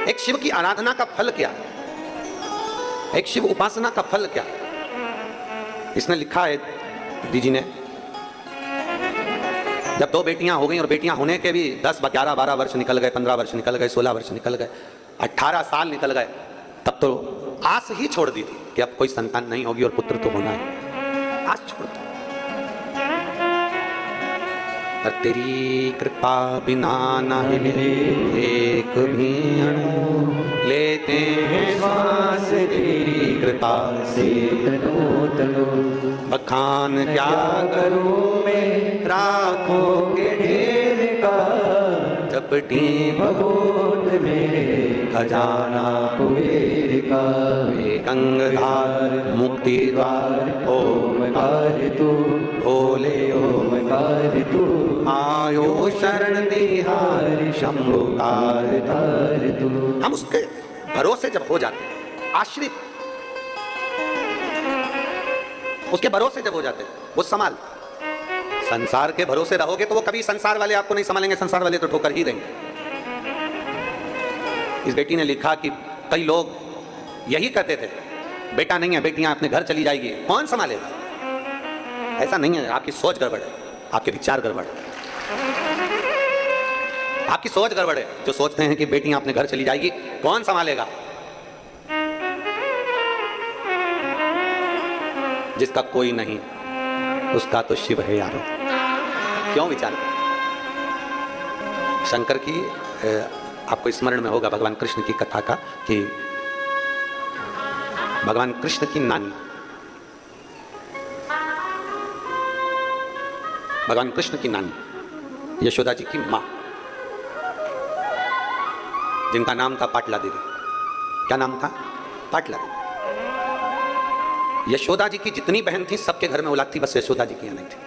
एक शिव की आराधना का फल क्या, एक शिव उपासना का फल क्या? इसने लिखा है दीजी ने, जब 2 बेटियां हो गई, और बेटियां होने के भी 10, 11, 12 वर्ष निकल गए, 15 वर्ष निकल गए, 16 वर्ष निकल गए, 18 साल निकल गए, तब तो आस ही छोड़ दी थी कि अब कोई संतान नहीं होगी और पुत्र तो होना है। आस छोड़ दी। पर तेरी कृपा बिना नहीं मिले एक भी अणु, लेते हैं श्वास तेरी कृपा से तनो तनो। बखान क्या करूं मैं राखों के ढेर का, चपटी भगोत में खजाना कुबेर का। गंगाधार मुक्ति द्वार ओमकार तू, भोले ओमकार तू। आयो शरण तिहार शंभु तार तार तू। हम उसके भरोसे जब हो जाते हैं, आश्रित, उसके भरोसे जब हो जाते हैं, वो संभाल। संसार के भरोसे रहोगे तो वो कभी संसार वाले आपको नहीं संभालेंगे, संसार वाले तो ठोकर ही देंगे। इस बेटी ने लिखा कि कई लोग यही कहते थे, बेटा नहीं है, बेटियां अपने घर चली जाएगी, कौन संभालेगा? ऐसा नहीं है, आपकी सोच गड़बड़ है, आपके विचार गड़बड़ है, आपकी सोच गड़बड़ है। जो सोचते हैं कि बेटियां अपने घर चली जाएगी, कौन संभालेगा? जिसका कोई नहीं उसका तो शिव है यारो। क्यों विचार? शंकर की आपको स्मरण में होगा भगवान कृष्ण की कथा का, कि भगवान कृष्ण की नानी, भगवान कृष्ण की नानी यशोदा जी की मां, जिनका नाम था पाटला देवी। क्या नाम था? पाटला देवी। यशोदा जी की जितनी बहन थी सबके घर में औलाद थी, बस यशोदा जी की यहाँ नहीं थी।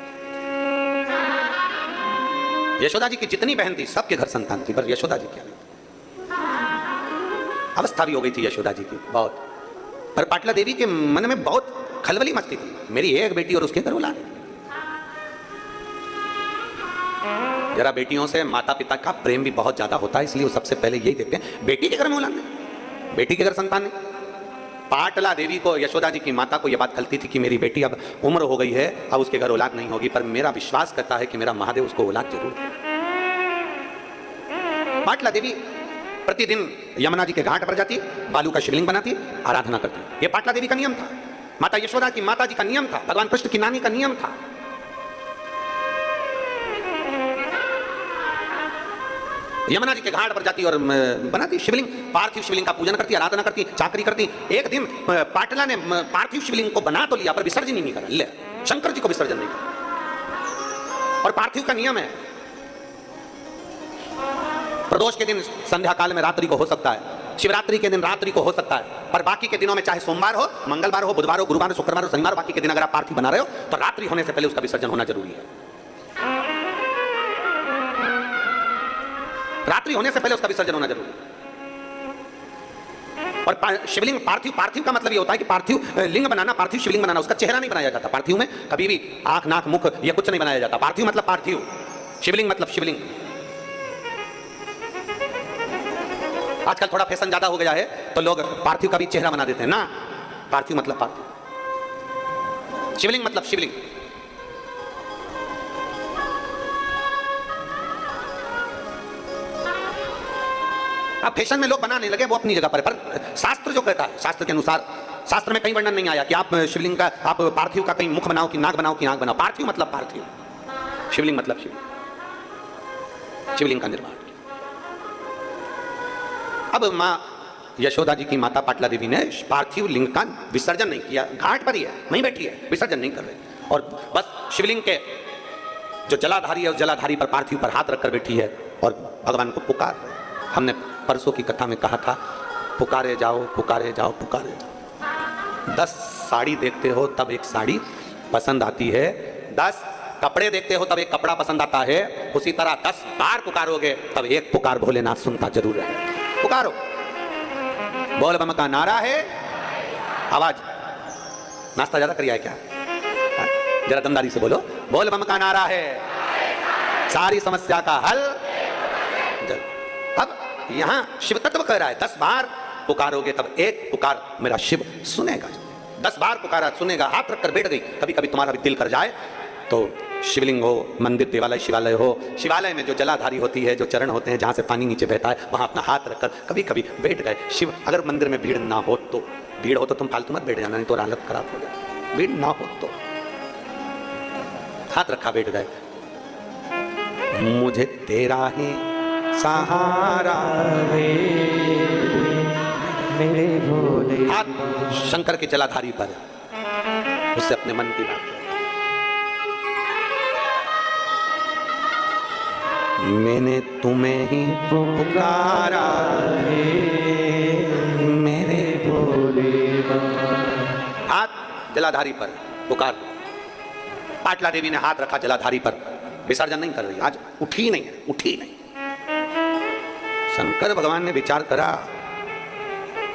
यशोदा जी की जितनी बहन थी सबके घर संतान थी, पर यशोदा जी की यहाँ नहीं थी। अवस्था भी हो गई थी यशोदा जी की बहुत, पर पाटला देवी के मन में बहुत खलबली मचती थी, मेरी एक बेटी और उसके घर औलाद। जरा बेटियों से माता पिता का प्रेम भी बहुत ज्यादा होता है, इसलिए वो सबसे पहले यही देखते हैं, बेटी के घर में औलाद नहीं, बेटी के घर संतान नहीं। पाटला देवी को, यशोदा जी की माता को यह बात खलती थी कि मेरी बेटी अब उम्र हो गई है, अब उसके घर औलाद नहीं होगी, पर मेरा विश्वास करता है कि मेरा महादेव उसको औलाद जरूर दे। पाटला देवी प्रतिदिन यमुना जी के घाट पर जाती, बालू का शिवलिंग बनाती, आराधना करती। यह पाटला देवी का नियम था, माता यशोदा की माता जी का नियम था, भगवान कृष्ण की नानी का नियम था। यमुना जी के घाट पर जाती और बनाती शिवलिंग, पार्थिव शिवलिंग का पूजन करती, आराधना करती, चाकरी करती। एक दिन पाटला ने पार्थिव शिवलिंग को बना तो लिया पर विसर्जन ही नहीं करा। ले, शंकर जी को विसर्जन नहीं करा। और पार्थिव का नियम है प्रदोष के दिन संध्या काल में रात्रि को हो सकता है, शिवरात्रि के दिन रात्रि को हो सकता है, पर बाकी के दिनों में चाहे सोमवार हो, मंगलवार हो, बुधवार हो, गुरुवार हो, शुक्रवार हो, शनिवार, बाकी के दिन अगर आप पार्थिव बना रहे हो तो रात्रि होने से पहले उसका विसर्जन होना जरूरी है। रात्रि होने से पहले उसका विसर्जन होना जरूरी है। और शिवलिंग पार्थिव, पार्थिव का मतलब ये होता है कि पार्थिव लिंग बनाना, पार्थिव शिवलिंग बनाना, उसका चेहरा नहीं बनाया जाता। पार्थिव में कभी भी आंख, नाक, मुख ये कुछ नहीं बनाया जाता। पार्थिव मतलब पार्थिव, शिवलिंग मतलब शिवलिंग। आजकल थोड़ा फैशन ज्यादा हो गया है तो लोग पार्थिव का भी चेहरा बना देते हैं ना। पार्थिव मतलब पार्थिव, शिवलिंग मतलब शिवलिंग। अब फैशन में लोग बनाने लगे, वो अपनी जगह पर शास्त्र जो कहता है, शास्त्र के अनुसार, शास्त्र में कहीं वर्णन नहीं आया कि आप शिवलिंग का, आप पार्थिव का कहीं मुख बनाओ कि नाक बनाओ कि आंख बनाओ। पार्थिव मतलब पार्थिव, शिवलिंग मतलब शिवलिंग, शिवलिंग का निर्माण। अब माँ यशोदा जी की माता पाटला देवी ने पार्थिव लिंग का विसर्जन नहीं किया, घाट पर ही है, वहीं बैठी है, विसर्जन नहीं कर रही और बस शिवलिंग के जो जलाधारी है उस जलाधारी पर पार्थिव पर हाथ रखकर बैठी है और भगवान को पुकार रही। हमने परसों की कथा में कहा था, पुकारे जाओ, पुकारे जाओ, पुकारे जाओ। 10 साड़ी देखते हो तब एक साड़ी पसंद आती है, 10 कपड़े देखते हो तब एक कपड़ा पसंद आता है। उसी तरह 10 बार पुकारोगे तब एक पुकार भोलेनाथ सुनता जरूर है। पुकारो, बोल बम का नारा है, आवाज। नाश्ता ज्यादा करिए क्या? जरा दमदारी से बोलो, बोल बम का नारा है, सारी समस्या का हल। अब यहां शिव तत्व कह रहा है 10 बार पुकारोगे तब एक पुकार मेरा शिव सुनेगा। 10 बार पुकारा सुनेगा। हाथ रखकर बैठ गई। कभी कभी तुम्हारा भी दिल कर जाए तो शिवलिंग हो, मंदिर, देवालय, शिवालय हो, शिवालय में जो जलाधारी होती है, जो चरण होते हैं जहां से पानी नीचे बहता है, वहां अपना हाथ रखकर कभी कभी बैठ गए। शिव, अगर मंदिर में भीड़ ना हो तो, भीड़ हो तो तुम फालतू मत बैठ जाना, नहीं तो हालत खराब हो जाए। भीड़ ना हो तो हाथ रखा बैठ गए। मुझे तेरा ही सहारा रे मेरे भोले। हाथ शंकर के जलाधारी पर, उससे अपने मन की बात। मैंने तुम्हें ही पुकारा है मेरे भोले बाबा। हाथ जलाधारी पर पुकार। पाटला देवी ने हाथ रखा जलाधारी पर, विसर्जन नहीं कर रही, आज उठी नहीं है, उठी नहीं। शंकर भगवान ने विचार करा,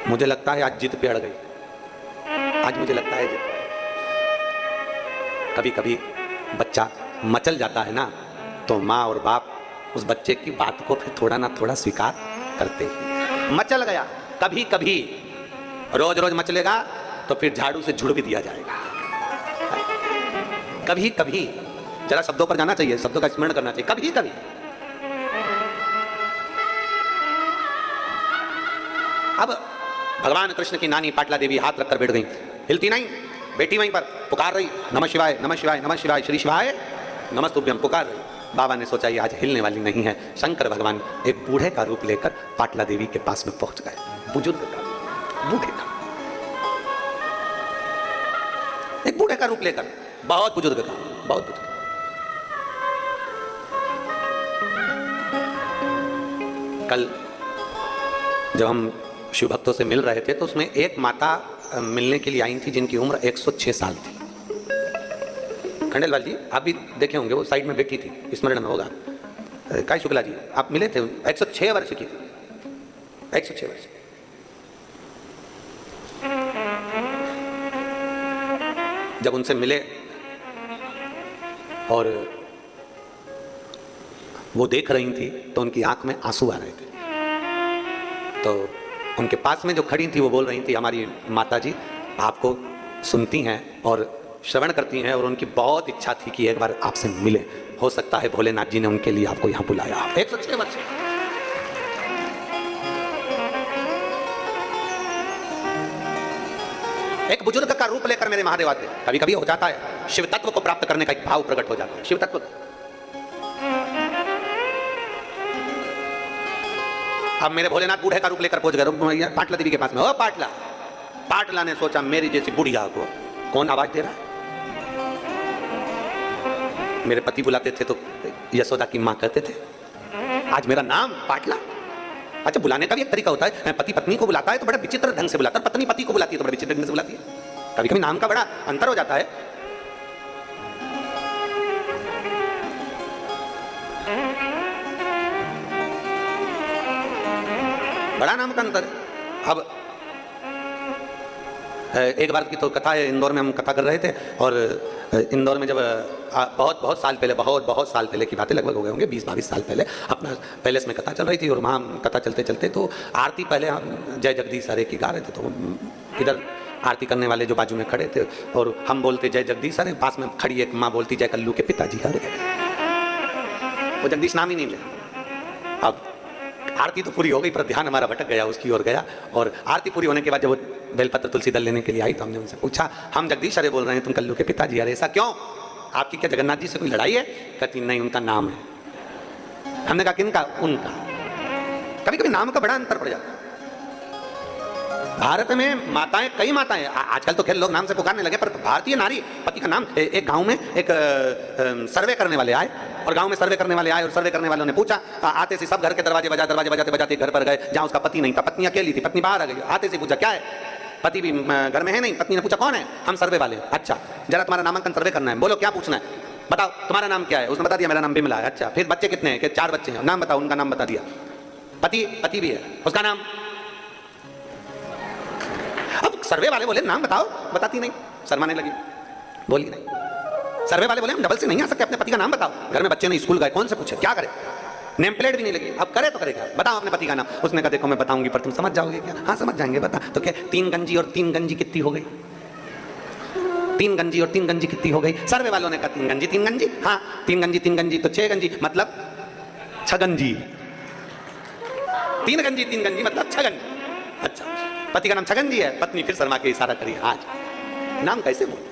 मुझे लगता है आज जिद पे अड़ गई, आज मुझे लगता है जिद। कभी कभी बच्चा मचल जाता है ना, तो माँ और बाप उस बच्चे की बात को फिर थोड़ा ना थोड़ा स्वीकार करते हैं। मचल गया, कभी कभी रोज रोज मचलेगा तो फिर झाड़ू से झुड़ भी दिया जाएगा। कभी कभी जरा शब्दों पर जाना चाहिए, शब्दों का स्मरण करना चाहिए। कभी कभी अब भगवान कृष्ण की नानी पाटला देवी हाथ रखकर बैठ गई, हिलती नहीं, बेटी वहीं पर पुकार रही, नमः शिवाय, नमः शिवाय, नमः शिवाय, श्री शिवाय नमस्तुभ्यम पुकार रही। बाबा ने सोचा ये आज हिलने वाली नहीं है। शंकर भगवान एक बूढ़े का रूप लेकर पाटला देवी के पास में पहुंच गए। बुजुर्ग का, बूढ़े का, एक बूढ़े का रूप लेकर, बहुत बुजुर्ग का, बहुत बुजुर्ग। कल जब हम शिव भक्तों से मिल रहे थे तो उसमें एक माता मिलने के लिए आई थी जिनकी उम्र 106 साल थी। खंडेलवाल जी आप भी देखे होंगे, वो साइड में बैठी थी, स्मरण में होगा। काय शुक्ला जी आप मिले थे, 106 वर्ष की थी, 106 वर्ष। जब उनसे मिले और वो देख रही थी तो उनकी आंख में आंसू आ रहे थे। तो उनके पास में जो खड़ी थी वो बोल रही थी, हमारी माता जी आपको सुनती हैं और श्रवण करती हैं और उनकी बहुत इच्छा थी कि एक बार आपसे मिले। हो सकता है भोलेनाथ जी ने उनके लिए आपको यहाँ बुलाया। 106 वर्ष। एक बुजुर्ग का रूप लेकर मेरे महादेव आते। कभी कभी हो जाता है शिव तत्व को प्राप्त करने का एक भाव प्रकट हो जाता है। शिव तत्व अब मेरे भोलेनाथ बूढ़े का रूप लेकर पहुंच गए पाटला देवी के पास में। ओ पाटला, पाटला ने सोचा मेरी जैसी बुढ़िया को कौन आवाज दे रहा है। मेरे पति बुलाते थे तो यशोदा की मां कहते थे, आज मेरा नाम पाटला। अच्छा, बुलाने का भी एक तरीका होता है। पति पत्नी को बुलाता है तो बड़ा विचित्र ढंग से बुलाता है, पत्नी पति को बुलाती है तो बड़ा विचित्र ढंग से बुलाती है। कभी कभी नाम का बड़ा अंतर हो जाता है। बड़ा नाम का अंतर। अब एक बार की तो कथा है, इंदौर में हम कथा कर रहे थे और इंदौर में जब बहुत साल पहले, बहुत साल पहले की बातें लगभग हो गए होंगे, 20-22 साल पहले, अपना पैलेस में कथा चल रही थी और वहाँ कथा चलते चलते तो आरती पहले हम जय जगदीश हरे की गा रहे थे। तो इधर आरती करने वाले जो बाजू में खड़े थे और हम बोलते जय जगदीश हरे, पास में खड़ी एक माँ बोलती जय कल्लू के पिताजी हरे। वो जगदीश नाम ही नहीं लिया। अब आरती तो पूरी हो गई पर ध्यान हमारा भटक गया, उसकी ओर गया। और आरती पूरी होने के बाद जब वो बेलपत्र तुलसी दल लेने के लिए आई तो हमने उनसे पूछा, हम जगदीश हरे बोल रहे हैं, तुम कल्लू के पिताजी हरे, ऐसा क्यों? आपकी क्या जगन्नाथ जी से कोई लड़ाई है? कहती नहीं, उनका नाम है। हमने कहा किनका? उनका। कभी कभी नाम का बड़ा अंतर पड़ जाता है। भारत में माताएं, कई माताएं, आजकल तो खैर लोग नाम से पुकारने लगे, पर भारतीय नारी पति का नाम। एक गांव में एक सर्वे करने वाले आए और गांव में सर्वे करने वाले आए और सर्वे करने वालों ने पूछा, आते से सब घर के दरवाजे बजाते घर पर गए जहां उसका पति नहीं था, पत्नी अकेली थी, पत्नी बाहर आ गई। आते से पूछा क्या है? पति भी घर में है नहीं। पत्नी ने पूछा कौन है? हम सर्वे वाले। अच्छा, जरा तुम्हारा नामांकन सर्वे करना है, बोलो क्या पूछना है, बताओ तुम्हारा नाम क्या है? उसने बता दिया मेरा नाम बिमला है। अच्छा, फिर बच्चे कितने हैं? 4 बच्चे हैं। नाम बताओ। उनका नाम बता दिया। पति भी है, उसका नाम। अब सर्वे वाले बोले नाम बताओ, बताती नहीं, शर्माने लगी, बोली नहीं। सर्वे वाले बोले हम डबल से नहीं आ सकते, अपने पति का नाम बताओ। घर में बच्चे नहीं, स्कूल गए, कौन से पूछे, क्या करे? नेम प्लेट भी नहीं लगी। अब करे तो करे क्या? बताओ अपने पति का नाम। उसने कहा देखो मैं बताऊंगी पर तुम समझ जाओगे क्या? हाँ समझ जाएंगे, बता। तो क्या 3 गंजी और 3 गंजी कितनी हो गई? 3 गंजी और 3 गंजी कितनी हो गई? सर्वे वालों ने कहा 3 गंजी। हाँ 3 गंजी तो 6 गंजी, मतलब 6 गंजी। 3 गंजी मतलब 6 गंजी। अच्छा, पति का नाम छगनजी है। पत्नी फिर शर्मा के इशारा करी, आज नाम कैसे बोल?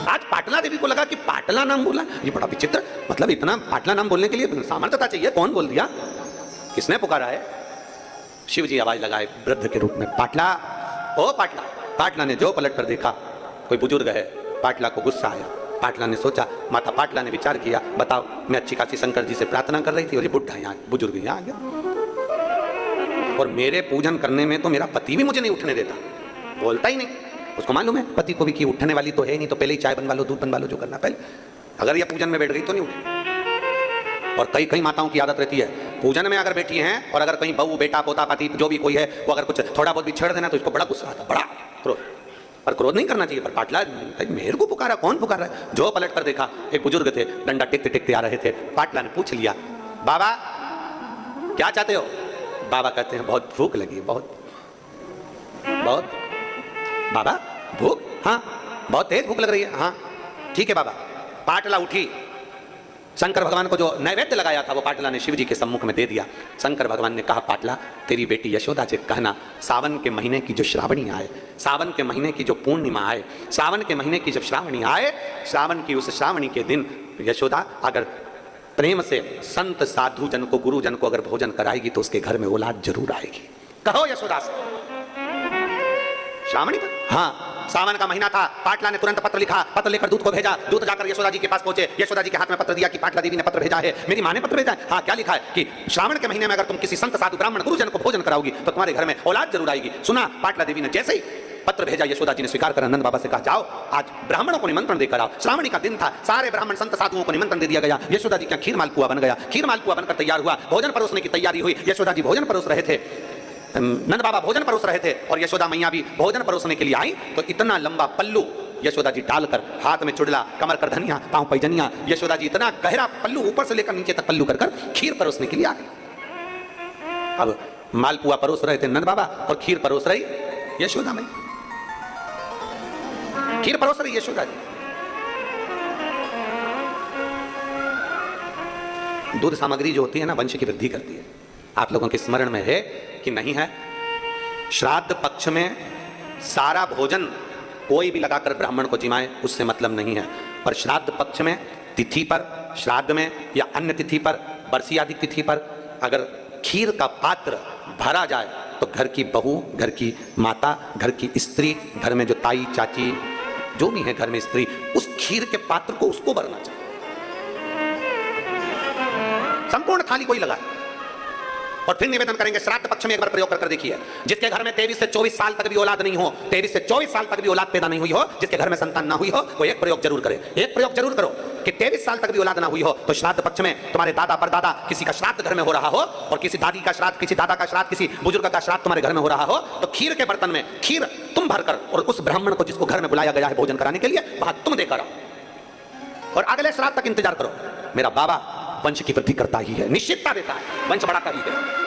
आज पाटला देवी को लगा कि पाटला नाम बोला, ये बड़ा विचित्र, मतलब इतना पाटला नाम बोलने के लिए सामर्थ्यता चाहिए। कौन बोल दिया? किसने पुकारा है? शिव जी आवाज लगाए वृद्ध के रूप में, पाटला, ओ पाटला। पाटला ने जो पलट कर देखा कोई बुजुर्ग है। पाटला को गुस्सा आया। पाटला ने सोचा, माता पाटला ने विचार किया, बताओ मैं अच्छी खासी शंकर जी से प्रार्थना कर रही थी और ये बुढ़ा यहाँ बुजुर्ग यहाँ आ गया और मेरे पूजन करने में तो मेरा पति भी मुझे नहीं उठने देता, बोलता ही नहीं। उसको मालूम है पति को भी कि उठने वाली तो है नहीं, तो पहले ही चाय बनवा लो, दूध बनवा लो, जो करना पहले। अगर ये पूजन में बैठ गई तो नहीं उठे। और कई माताओं की आदत रहती है, पूजन में अगर बैठी हैं और अगर कहीं बहू बेटा पोता पति जो भी कोई है वो अगर कुछ थोड़ा बहुत भी छेड़ देना तो इसको बड़ा गुस्सा आता, बड़ा क्रोध। पर क्रोध नहीं करना चाहिए। पर पाटला मेरे को पुकारा, कौन पुकारा है? जो पलट कर देखा एक बुजुर्ग थे, डंडा टेकते टेकते आ रहे थे। पाटला ने पूछ लिया, बाबा क्या चाहते हो? बाबा कहते हैं बहुत भूख लगी, बहुत। बाबा भूख? हाँ बहुत तेज भूख लग रही है। हाँ ठीक है बाबा। पाटला उठी, शंकर भगवान को जो नैवेद्य लगाया था वो पाटला ने शिव जी के सम्मुख में दे दिया। शंकर भगवान ने कहा, पाटला तेरी बेटी यशोदा से कहना सावन के महीने की जो श्रावणी आए, सावन के महीने की जो पूर्णिमा आए, सावन के महीने की जब श्रावणी आए, सावन की उस श्रावणी के दिन यशोदा अगर प्रेम से संत साधु जन को, गुरु जन को अगर भोजन कराएगी तो उसके घर में औलाद जरूर आएगी। कहो यशोदा से। श्रावणी था? हाँ सावन का महीना था। पाटला ने तुरंत पत्र लिखा, पत्र लेकर दूत को भेजा। दूत जाकर यशोदा जी के पास पहुंचे। यशोदा जी के हाथ में पत्र दिया कि पाटला देवी ने पत्र भेजा है। मेरी मां ने पत्र भेजा है। हाँ क्या लिखा है? कि श्रावण के महीने में अगर तुम किसी संत साधु ब्राह्मण गुरुजन को भोजन कराओगी तो तुम्हारे घर में औलाद जरूर आएगी। सुना? पाटला देवी ने जैसे ही पत्र भेजा, यशोदा जी ने स्वीकार कर नंद बाबा से कहा, जाओ आज ब्राह्मणों को निमंत्रण देकर आओ। श्रावणी का दिन था, सारे ब्राह्मण संत साधुओं को निमंत्रण दे दिया गया। यशोदा जी का खीर मालपुआ बन गया। खीर मालपुआ बनकर तैयार हुआ। भोजन परोसने की तैयारी हुई। यशोदा जी भोजन परोस रहे थे, नंद बाबा भोजन परोस रहे थे और यशोदा मैया भी भोजन परोसने के लिए आई। तो इतना लंबा पल्लू यशोदा जी डालकर, हाथ में चुड़ला, कमर कर धनिया, पांव पैजनिया, यशोदा जी इतना गहरा पल्लू ऊपर से लेकर नीचे तक पल्लू कर खीर परोसने के लिए आ गई। अब मालपुआ परोस रहे थे नंद बाबा और खीर परोस रही यशोदा मैया। खीर परोस रही यशोदा जी। दूध सामग्री जो होती है ना, वंश की वृद्धि करती है। आप लोगों के स्मरण में है कि नहीं है? श्राद्ध पक्ष में सारा भोजन कोई भी लगाकर ब्राह्मण को जिमाए उससे मतलब नहीं है, पर श्राद्ध पक्ष में तिथि पर, श्राद्ध में या अन्य तिथि पर, बरसी आदि तिथि पर अगर खीर का पात्र भरा जाए तो घर की बहू, घर की माता, घर की स्त्री, घर में जो ताई चाची जो भी है घर में स्त्री, उस खीर के पात्र को उसको भरना चाहिए। संपूर्ण थाली कोई लगाए। और फिर निवेदन करेंगे, श्राद्ध पक्ष में एक बार प्रयोग कर देखिए, जिसके घर में 23 से 24 साल तक भी औलाद नहीं हो, 23 से 24 साल तक भी औलाद पैदा नहीं हुई हो, जिसके घर में संतान ना हुई हो, वो एक प्रयोग जरूर करे। एक प्रयोग जरूर करो कि 23 साल तक भी औलाद ना हुई हो तो श्राद्ध पक्ष में तुम्हारे दादा परदादा किसी का श्राद्ध घर में हो रहा हो, और किसी दादी का श्राद्ध, किसी दादा का श्राद्ध, किसी बुजुर्ग का श्राद्ध तुम्हारे घर में हो रहा हो, तो खीर के बर्तन में खीर तुम भरकर और उस ब्राह्मण को जिसको घर में बुलाया गया है भोजन कराने के लिए, वहां तुम देकर आओ और अगले श्राद्ध तक इंतजार करो। मेरा बाबा वंश की वृद्धि करता ही है, निश्चितता देता है, वंश बढ़ाता ही है।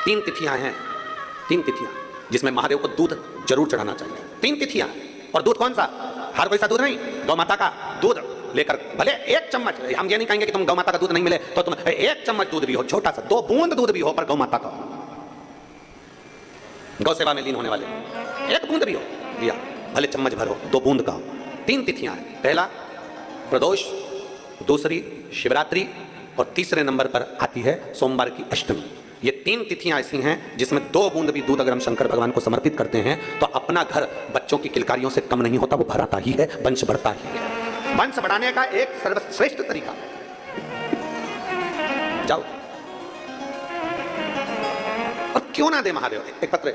तीन तिथियां हैं, तीन तिथियां जिसमें महादेव को दूध जरूर चढ़ाना चाहिए। तीन तिथियां, और दूध कौन सा? हर कोई सा दूध नहीं, गौ माता का दूध लेकर, भले एक चम्मच, हम ये नहीं कहेंगे कि तुम गौ माता का दूध नहीं मिले तो तुम एक चम्मच दूध भी हो, छोटा सा 2 बूंद दूध भी हो, पर गौ माता का, गौ सेवा में लीन होने वाले, एक बूंद भी हो दिया, भले चम्मच भर हो, 2 बूंद का। 3 तिथियां हैं, पहला प्रदोष, दूसरी शिवरात्रि, और तीसरे नंबर पर आती है सोमवार की अष्टमी। ये 3 तिथियां ऐसी हैं जिसमें 2 बूंद भी दूध अगर हम शंकर भगवान को समर्पित करते हैं तो अपना घर बच्चों की किलकारियों से कम नहीं होता, वो भराता ही है, वंश बढ़ता ही है। वंश बढ़ाने का एक सर्वश्रेष्ठ तरीका, जाओ और क्यों ना दे महादेव एक पत्र।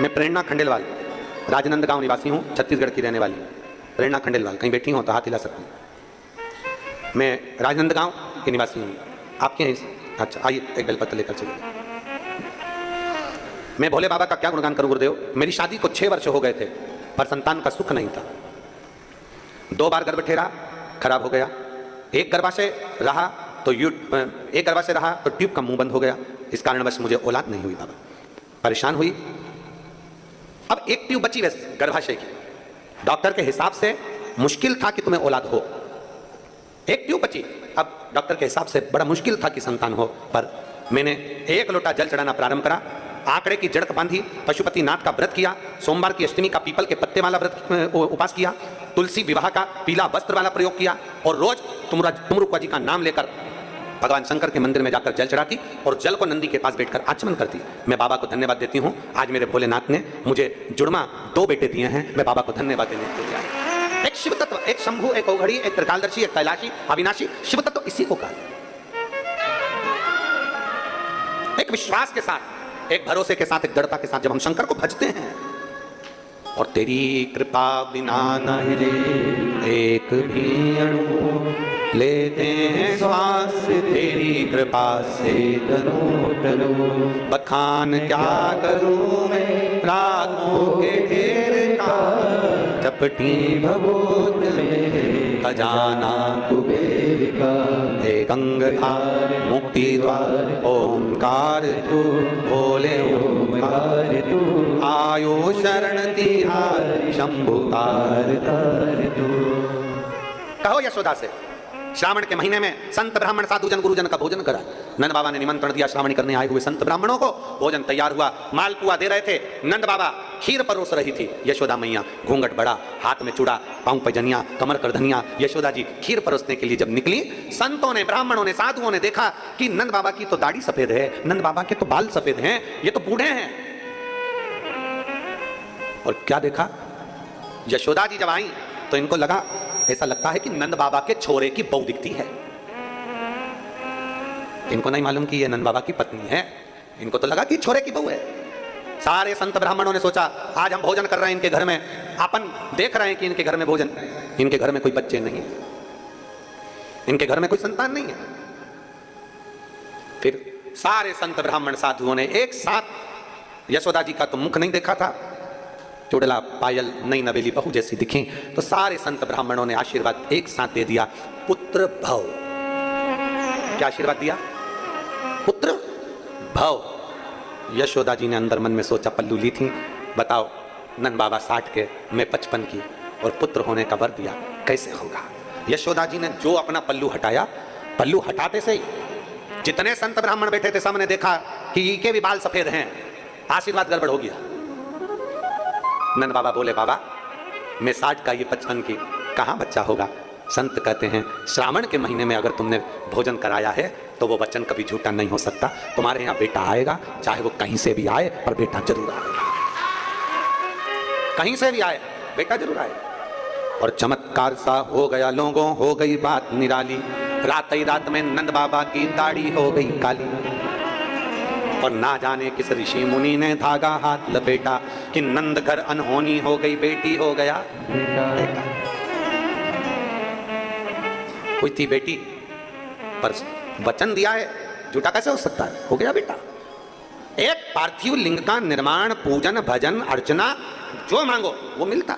मैं प्रेरणा खंडेलवाल, राजनंदगांव निवासी हूं, छत्तीसगढ़ की रहने वाली प्रेरणा खंडेलवाल, कहीं बैठी हो तो हाथ हिला सकती हूं। मैं राजनंदगांव के निवासी हूं, आपके हैं? अच्छा, आइए एक बेलपत्र लेकर चलिए। मैं भोले बाबा का क्या गुणगान करूं गुरुदेव। मेरी शादी को 6 वर्ष हो गए थे पर संतान का सुख नहीं था। 2 बार गर्भ ठेरा, खराब हो गया। एक गर्भाशय रहा तो ट्यूब का मुंह बंद हो गया। इस कारणवश मुझे औलाद नहीं हुई। बाबा परेशान हुई। अब एक ट्यूब बची वैसे गर्भाशय की, डॉक्टर के हिसाब से मुश्किल था कि तुम्हें औलाद हो, एक ट्यूब बची। अब डॉक्टर के हिसाब से बड़ा मुश्किल था कि संतान हो, पर मैंने 1 लोटा जल चढ़ाना प्रारंभ करा, आंकड़े की जड़ बांधी, पशुपति नाथ का व्रत किया, सोमवार की अष्टमी का पीपल के पत्ते वाला व्रत उपास किया, तुलसी विवाह का पीला वस्त्र वाला प्रयोग किया, और रोज तुमरुक्वा जी का नाम लेकर भगवान शंकर के मंदिर में जाकर जल चढ़ाती और जल को नंदी के पास बैठकर आचमन करती। मैं बाबा को धन्यवाद देती हूँ, आज मेरे भोलेनाथ ने मुझे जुड़वा 2 बेटे दिए हैं। मैं बाबा को धन्यवाद देने के लिए आया। एक शिव तत्व, एक शंभु, एक औघड़ी, एक त्रिकालदर्शी, एक कैलाशी, अविनाशी, शिव तत्व इसी को कहा। एक विश्वास के साथ, एक भरोसे के साथ, एक दृढ़ता के साथ जब हम शंकर को भजते हैं, और तेरी कृपा बिना न रे एक भी अणु लेते हैं श्वास, तेरी कृपा से तनु बखान क्या करूं मैं रागों के ढेर का, चपटी भभूत में खजाना कुबेर का, हे गंगाधार मुक्ति द्वार ओंकार तू, भोले ओंकार तू, आयो शरण तिहार शंभु तार तार तू। कहो यशोदा से, श्रावण के महीने में संत ब्राह्मण साधुजन गुरुजन का भोजन करा। नंद बाबा ने निमंत्रण दिया श्रावणी करने आए हुए संत ब्राह्मणों को। भोजन तैयार हुआ, मालपुआ दे रहे थे, नंद बाबा खीर परोस रही थी। यशोदा मैया घूंघट बड़ा, हाथ में चूड़ा, पांव पैजनिया, कमर करधनिया। यशोदा जी खीर परोसने के लिए जब निकली, संतों ने, ब्राह्मणों ने, साधुओं ने देखा कि नंद बाबा की तो दाढ़ी सफेद है, नंद बाबा के तो बाल सफेद हैं, ये तो बूढ़े हैं। और क्या देखा, यशोदा जी जब आई तो इनको लगा, ऐसा लगता है कि नंद बाबा के छोरे की बहू दिखती है। इनको नहीं मालूम कि ये नंद बाबा की पत्नी है, इनको तो लगा कि छोरे की बहू है। सारे संत ब्राह्मणों ने सोचा, आज हम भोजन कर रहे हैं इनके घर में, अपन देख रहे हैं कि इनके घर में भोजन, इनके घर में कोई बच्चे नहीं है, इनके घर में कोई संतान नहीं है। फिर सारे संत ब्राह्मण साधुओं ने एक साथ, यशोदा जी का तो मुख नहीं देखा था, चुड़ला पायल नई नवेली बहू जैसी दिखी, तो सारे संत ब्राह्मणों ने आशीर्वाद एक साथ दे दिया, पुत्र भव। क्या आशीर्वाद दिया? पुत्र भव। यशोदा जी ने अंदर मन में सोचा, पल्लू ली थी, बताओ नंद बाबा 60 के, मैं 55 की, और पुत्र होने का वर दिया, कैसे होगा? यशोदा जी ने जो अपना पल्लू हटाया, पल्लू हटाते से ही जितने संत ब्राह्मण बैठे थे सबने देखा कि इनके भी बाल सफेद हैं, आशीर्वाद गड़बड़ हो गया। नंद बाबा बोले, बाबा मैं 60 का, ये 55 की, कहाँ बच्चा होगा? संत कहते हैं श्रावण के महीने में अगर तुमने भोजन कराया है तो वो वचन कभी झूठा नहीं हो सकता। तुम्हारे यहाँ बेटा आएगा, चाहे वो कहीं से भी आए, पर बेटा जरूर आएगा। कहीं से भी आए, बेटा जरूर आएगा। और चमत्कार सा हो गया लोगों, हो गई बात निराली। रात ही रात में नंद बाबा की दाढ़ी हो गई काली। और ना जाने किस ऋषि मुनि ने धागा हाथ लपेटा कि नंद घर अनहोनी हो गई, बेटी हो गया बेटा। कोई थी बेटी, पर वचन दिया है, झूठा कैसे हो सकता है? हो गया बेटा। एक पार्थिव लिंग का निर्माण, पूजन, भजन, अर्चना, जो मांगो वो मिलता।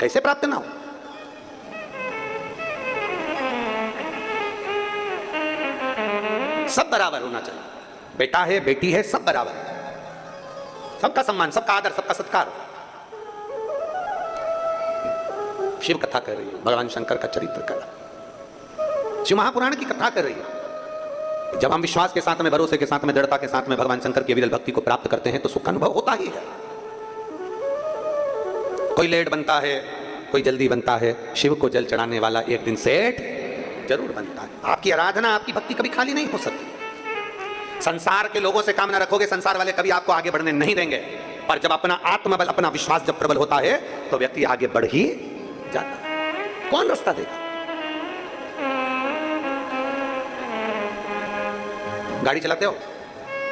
कैसे प्राप्त ना हो? सब बराबर होना चाहिए। बेटा है, बेटी है, सब बराबर, सबका सम्मान, सबका आदर, सबका सत्कार। शिव कथा कर रही है, भगवान शंकर का चरित्र कर रहा है, शिव महापुराण की कथा कर रही है। जब हम विश्वास के साथ में, भरोसे के साथ में, दृढ़ता के साथ में भगवान शंकर की विरल भक्ति को प्राप्त करते हैं तो सुख अनुभव होता ही है। कोई लेट बनता है, कोई जल्दी बनता है, शिव को जल चढ़ाने वाला एक दिन सेठ जरूर बनता है। आपकी आराधना, आपकी भक्ति कभी खाली नहीं हो सकती। संसार के लोगों से काम ना रखोगे, संसार वाले कभी आपको आगे बढ़ने नहीं देंगे। पर जब अपना आत्मबल, अपना विश्वास जब प्रबल होता है तो व्यक्ति आगे बढ़ ही जाता है। कौन रास्ता देगा? गाड़ी चलाते हो?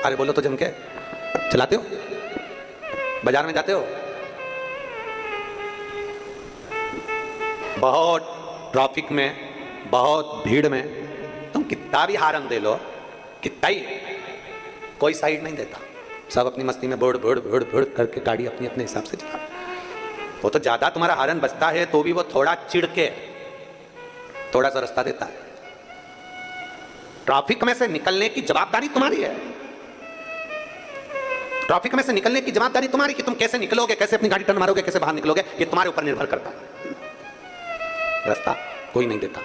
अरे बोलो तो जम के। चलाते हो? बाजार में जाते हो? बहुत ट्रैफिक में, बहुत भीड़ में तुम कितना भी हारन दे लो, कितना ही, कोई साइड नहीं देता। सब अपनी मस्ती में भोड़ भोड़ भोड़ भोड़ करके गाड़ी अपने अपने हिसाब से चला। वो तो ज्यादा तुम्हारा हारन बजता है तो भी वो थोड़ा चिढ़ के थोड़ा सा रास्ता देता है। ट्रैफिक में से निकलने की जवाबदारी तुम्हारी है। ट्रैफिक में से निकलने की जवाबदारी तुम्हारी कि तुम कैसे निकलोगे, कैसे अपनी गाड़ी टर्न मारोगे, कैसे बाहर निकलोगे, ये तुम्हारे ऊपर निर्भर करता है। रास्ता कोई नहीं देता,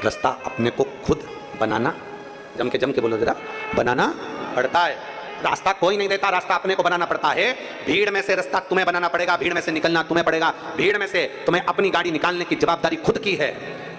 रास्ता अपने को खुद बनाना, जम के बोलो जरा, बनाना पड़ता है। रास्ता कोई नहीं देता, रास्ता अपने को बनाना पड़ता है। भीड़ में से रास्ता तुम्हें बनाना पड़ेगा, भीड़ में से निकलना तुम्हें पड़ेगा। भीड़ में से तुम्हें अपनी गाड़ी निकालने की जवाबदारी खुद की है।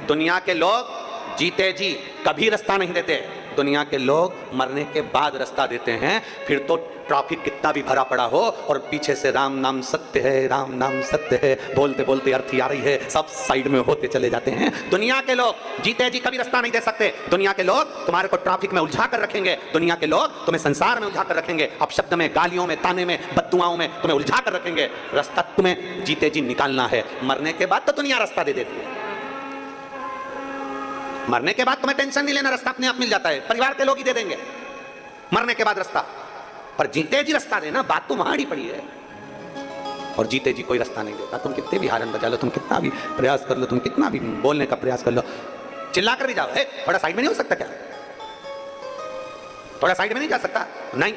दुनिया के लोग जीते जी कभी रास्ता नहीं देते, दुनिया के लोग मरने के बाद रास्ता देते हैं। फिर तो ट्रैफिक कितना भी भरा पड़ा हो और पीछे से राम नाम सत्य है, राम नाम सत्य है बोलते बोलते अर्थी आ रही है, सब साइड में होते चले जाते हैं। दुनिया के लोग जीते जी कभी रास्ता नहीं दे सकते। दुनिया के लोग तुम्हारे को ट्रैफिक में उलझा कर रखेंगे, दुनिया के लोग तुम्हें संसार में उलझा कर रखेंगे, अपशब्द में, गालियों में, ताने में, बद्दुआओं में तुम्हें उलझा कर रखेंगे। रास्ता तुम्हें जीते जी निकालना है। मरने के बाद तो दुनिया रास्ता दे देती है। मरने के बाद तुम्हें टेंशन नहीं लेना, रास्ता अपने आप मिल जाता है। परिवार के लोग ही दे देंगे मरने के बाद रास्ता, पर जीते जी रास्ता देना, बात तो वहां ही पड़ी है। और जीते जी कोई रास्ता नहीं देता। तुम कितने भी हारन बजा लो, तुम कितना भी प्रयास कर लो, तुम कितना भी बोलने का प्रयास कर लो, चिल्ला कर भी जाओ, थोड़ा साइड में नहीं हो सकता क्या? थोड़ा साइड में नहीं जा सकता? नहीं।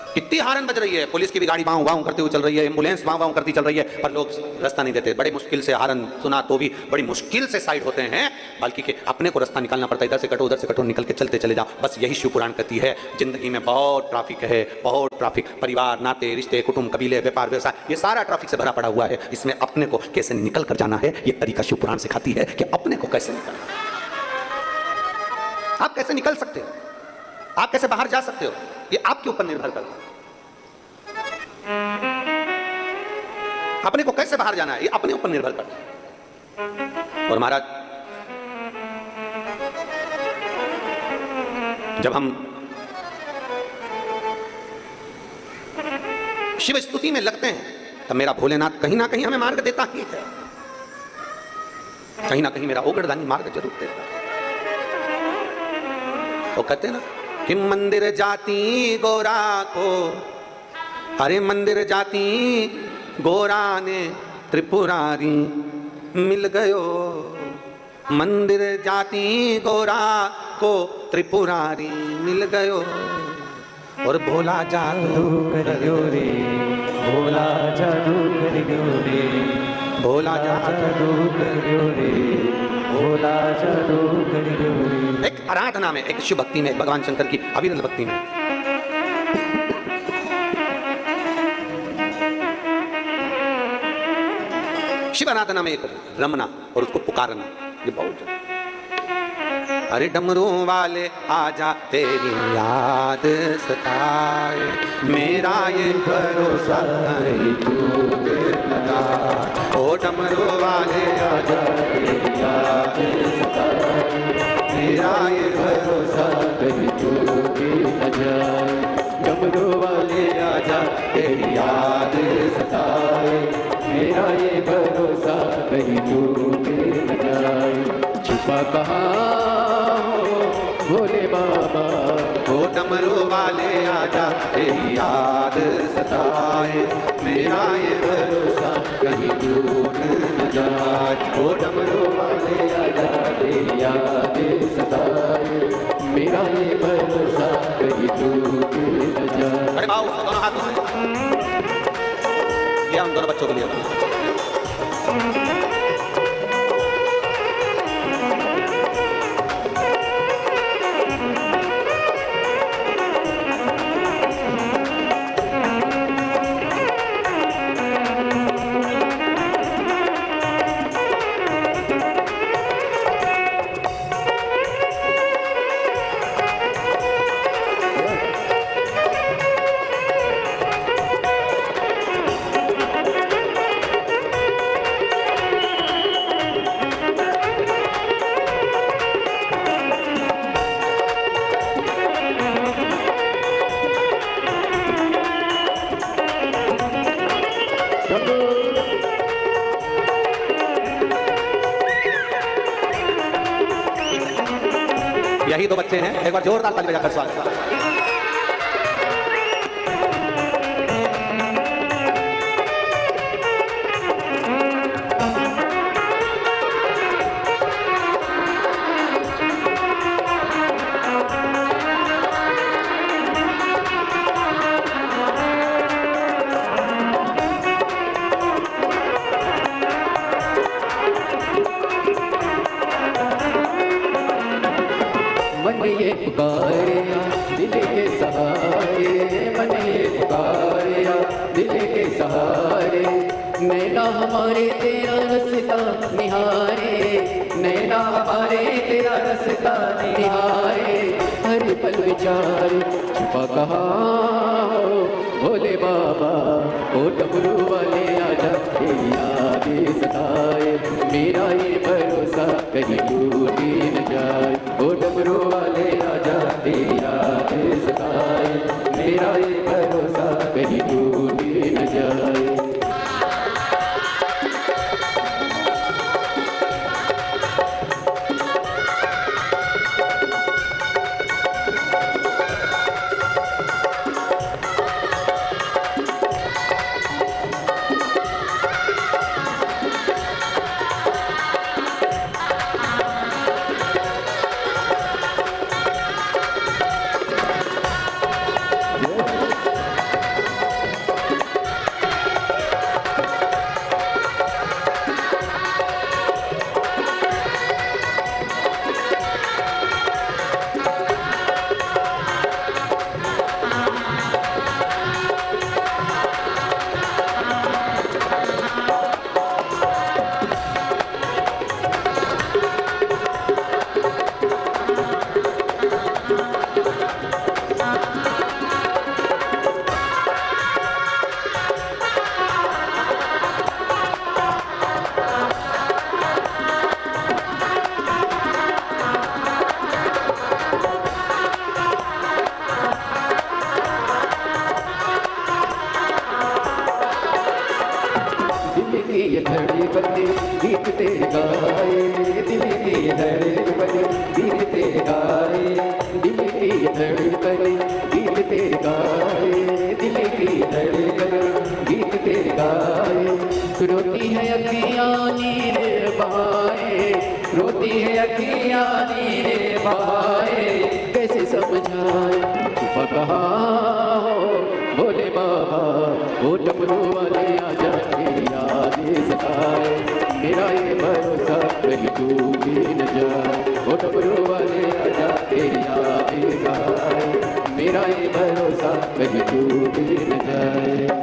कितनी हारन बज रही है, पुलिस की भी गाड़ी वाँव वाँव करती हुई चल रही है, एम्बुलेंस वाँव वाँव करती चल रही है, पर लोग रास्ता नहीं देते। बड़े मुश्किल से हारन सुना तो भी बड़ी मुश्किल से साइड होते हैं, बल्कि कि अपने को रास्ता निकालना पड़ता है। इधर से कटो, उधर से कटो, निकल के चलते चले जाओ। बस यही शिव पुराण कहती है। जिंदगी में बहुत ट्रैफिक है, बहुत ट्रैफिक। परिवार, नाते, रिश्ते, कुटुंब, कबीले, व्यापार, व्यवसाय, ये सारा ट्रैफिक से भरा पड़ा हुआ है। इसमें अपने को कैसे निकल कर जाना है, ये तरीका शिव पुराण सिखाती है कि अपने को कैसे निकलना। आप कैसे निकल सकते हो, आप कैसे बाहर जा सकते हो, ये आपके ऊपर निर्भर करता है। अपने को कैसे बाहर जाना है, ये अपने ऊपर निर्भर करता है। और महाराज, जब हम शिव स्तुति में लगते हैं तब मेरा भोलेनाथ कहीं ना कहीं हमें मार्ग देता ही है। कहीं ना कहीं मेरा ओगड़दानी मार्ग जरूर देता है। वो कहते ना कि मंदिर जाती गोरा को, अरे मंदिर जाती गोरा ने त्रिपुरारी मिल गयो। मंदिर जाती गोरा को त्रिपुरारी मिल गयो। और भोला जादू करियो रे, भोला जादू करियो रे, भोला जादू करियो रे, भोला जादू करियो रे। एक आराधना में, एक शिव भक्ति में, भगवान शंकर की अविरल भक्ति में शिवाराधना में एक रमना और उसको पुकारना, ये बहुत है। अरे डमरू वाले आजा तेरी याद सताए, मेरा ये भरोसा नहीं टूटे लगा। ओ डमरू वाले आजा तेरी याद सताए, मेरा ये भरोसा नहीं टूटे लगा। डमरू वाले आजा तेरी याद सताए, मेरा ये भरोसा नहीं टूटे लगा। छुपा कहाँ भोले बाबा, ओ डमरू वाले आजा तेरी याद सताए, मेरा ये भरोसा कहीं टूट न जाए। ओ डमरू वाले आजा तेरी याद सताए, मेरा ये भरोसा कहीं टूट न जाए। अरे बाबू दोनों हाथों से लिया उन दोनों बच्चों को लिया। यही दो बच्चे हैं, एक बार जोरदार ताली बजाकर स्वागत। मन ये पुकारे दिल के सहारे, मन ये पुकारे दिल के सहारे। नैना हमारे तेरा रास्ता निहारे, नैना हमारे तेरा रास्ता निहारे। हर पल विचार छुपा कहाँ भोले बाबा, ओ डमरू वाले आजा तेरी याद सताए, मेरा ये भरोसा कहीं टूट न जाए। ओ डमरू वाले आजा तेरी याद सताए, मेरा ये भरोसा कहीं टूट न जाए। ये धड़े बंदे गीत तेरे गाए, दिल की ये धड़े बंदे गीत तेरे गाए, दिल की ये धड़े बंदे गीत तेरे गाए, दिल की ये धड़े बंदे गीत तेरे गाए। रोती है अखियाँ नीर बहाए, रोती है अखियाँ नीर बहाए, कैसे समझाए छुपा कहाँ भोले बाबा, ओ डमरू वाले आजा तेरी याद सताए, मेरा ये भरोसा कहीं टूट न जाए। ओ डमरू वाले आजा तेरी याद सताए, मेरा ये भरोसा कहीं टूट न जाए।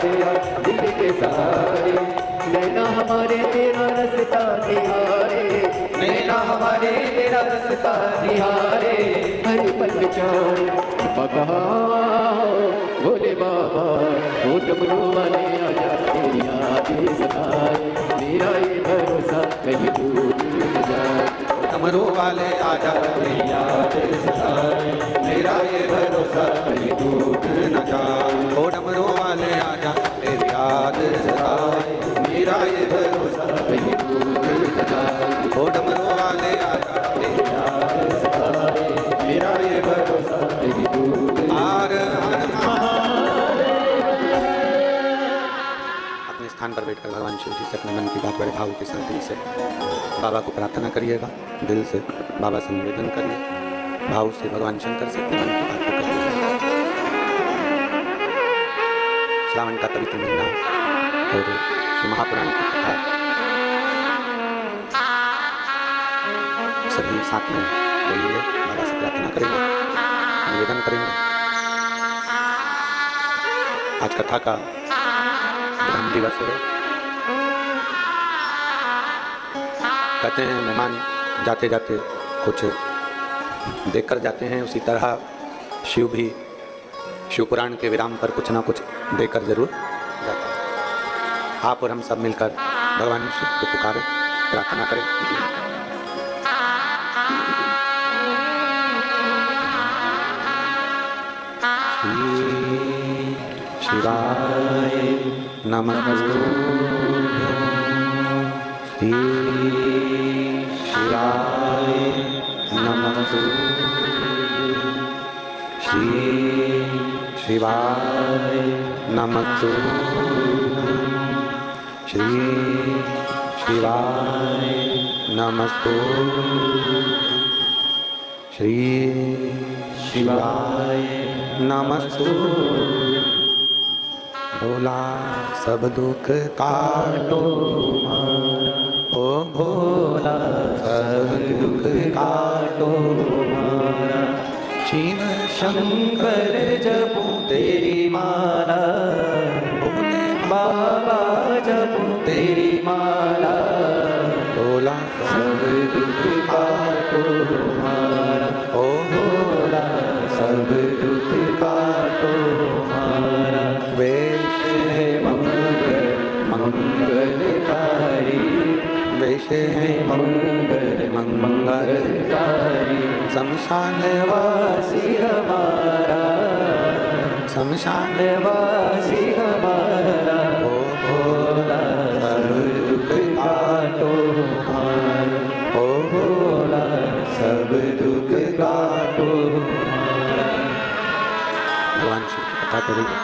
सहारे दिल के सहारे नैना हमारे तेरा रास्ता निहारे नैना हमारे तेरा रास्ता निहारे हर पल विचार बका भोले बाबा वो डमरू वाले आजा तेरी यादें सताए मेरा ये भरोसा कहीं टूट न जाए डमरू वाले आजा तेरी यादें सताए मेरा ये भरोसा कहीं टूट न जाए ओ डमरू वाले आजा तेरी याद सताए मेरा ये भरोसा कहीं टूट न जाए ओ डमरू वाले आजा तेरी याद सताए मेरा ये भरोसा कहीं टूट न हर हर अपने स्थान पर बैठकर भगवान शिव जी से अपने मन की बात बड़े भाव के साथ दिल से बाबा को प्रार्थना करिएगा। दिल से बाबा से निवेदन करिए, भाव से भगवान शंकर से अपने मन की बात को करिए। श्रावण का पवित्र महीना और श्री महापुराण की कथा सभी साथ में बोलेंगे, बाबा से प्रार्थना करेंगे, निवेदन करेंगे। आज कथा का ब्रह्म दिवस है। कहते हैं मेहमान जाते जाते कुछ देखकर जाते हैं, उसी तरह शिव भी शिव पुराण के विराम पर कुछ ना कुछ देकर जरूर जाता है। आप और हम सब मिलकर भगवान शिव को पुकारें, प्रार्थना करें। शिवाय नमः श्री शिवाय नमः श्री शिवाय नमः श्री शिवाय नमस्तु श्री शिवाय नमस्तु भोला सब दुख काटो ओ भोला सब दुख काटो शिव शंकर जपू तेरी माला भोले बाबा जपू तेरी माला भोला सब दुख काटो ओ भोला सब दुख काटो वेश है मंगलकारी वेश है मंगलकारी शमशान वासी हमारा शमशान वासी हमारा ओ भोला सब दुख काटो ओ भोला सब दुख काटो। भगवान शिव की कथा करेंगे,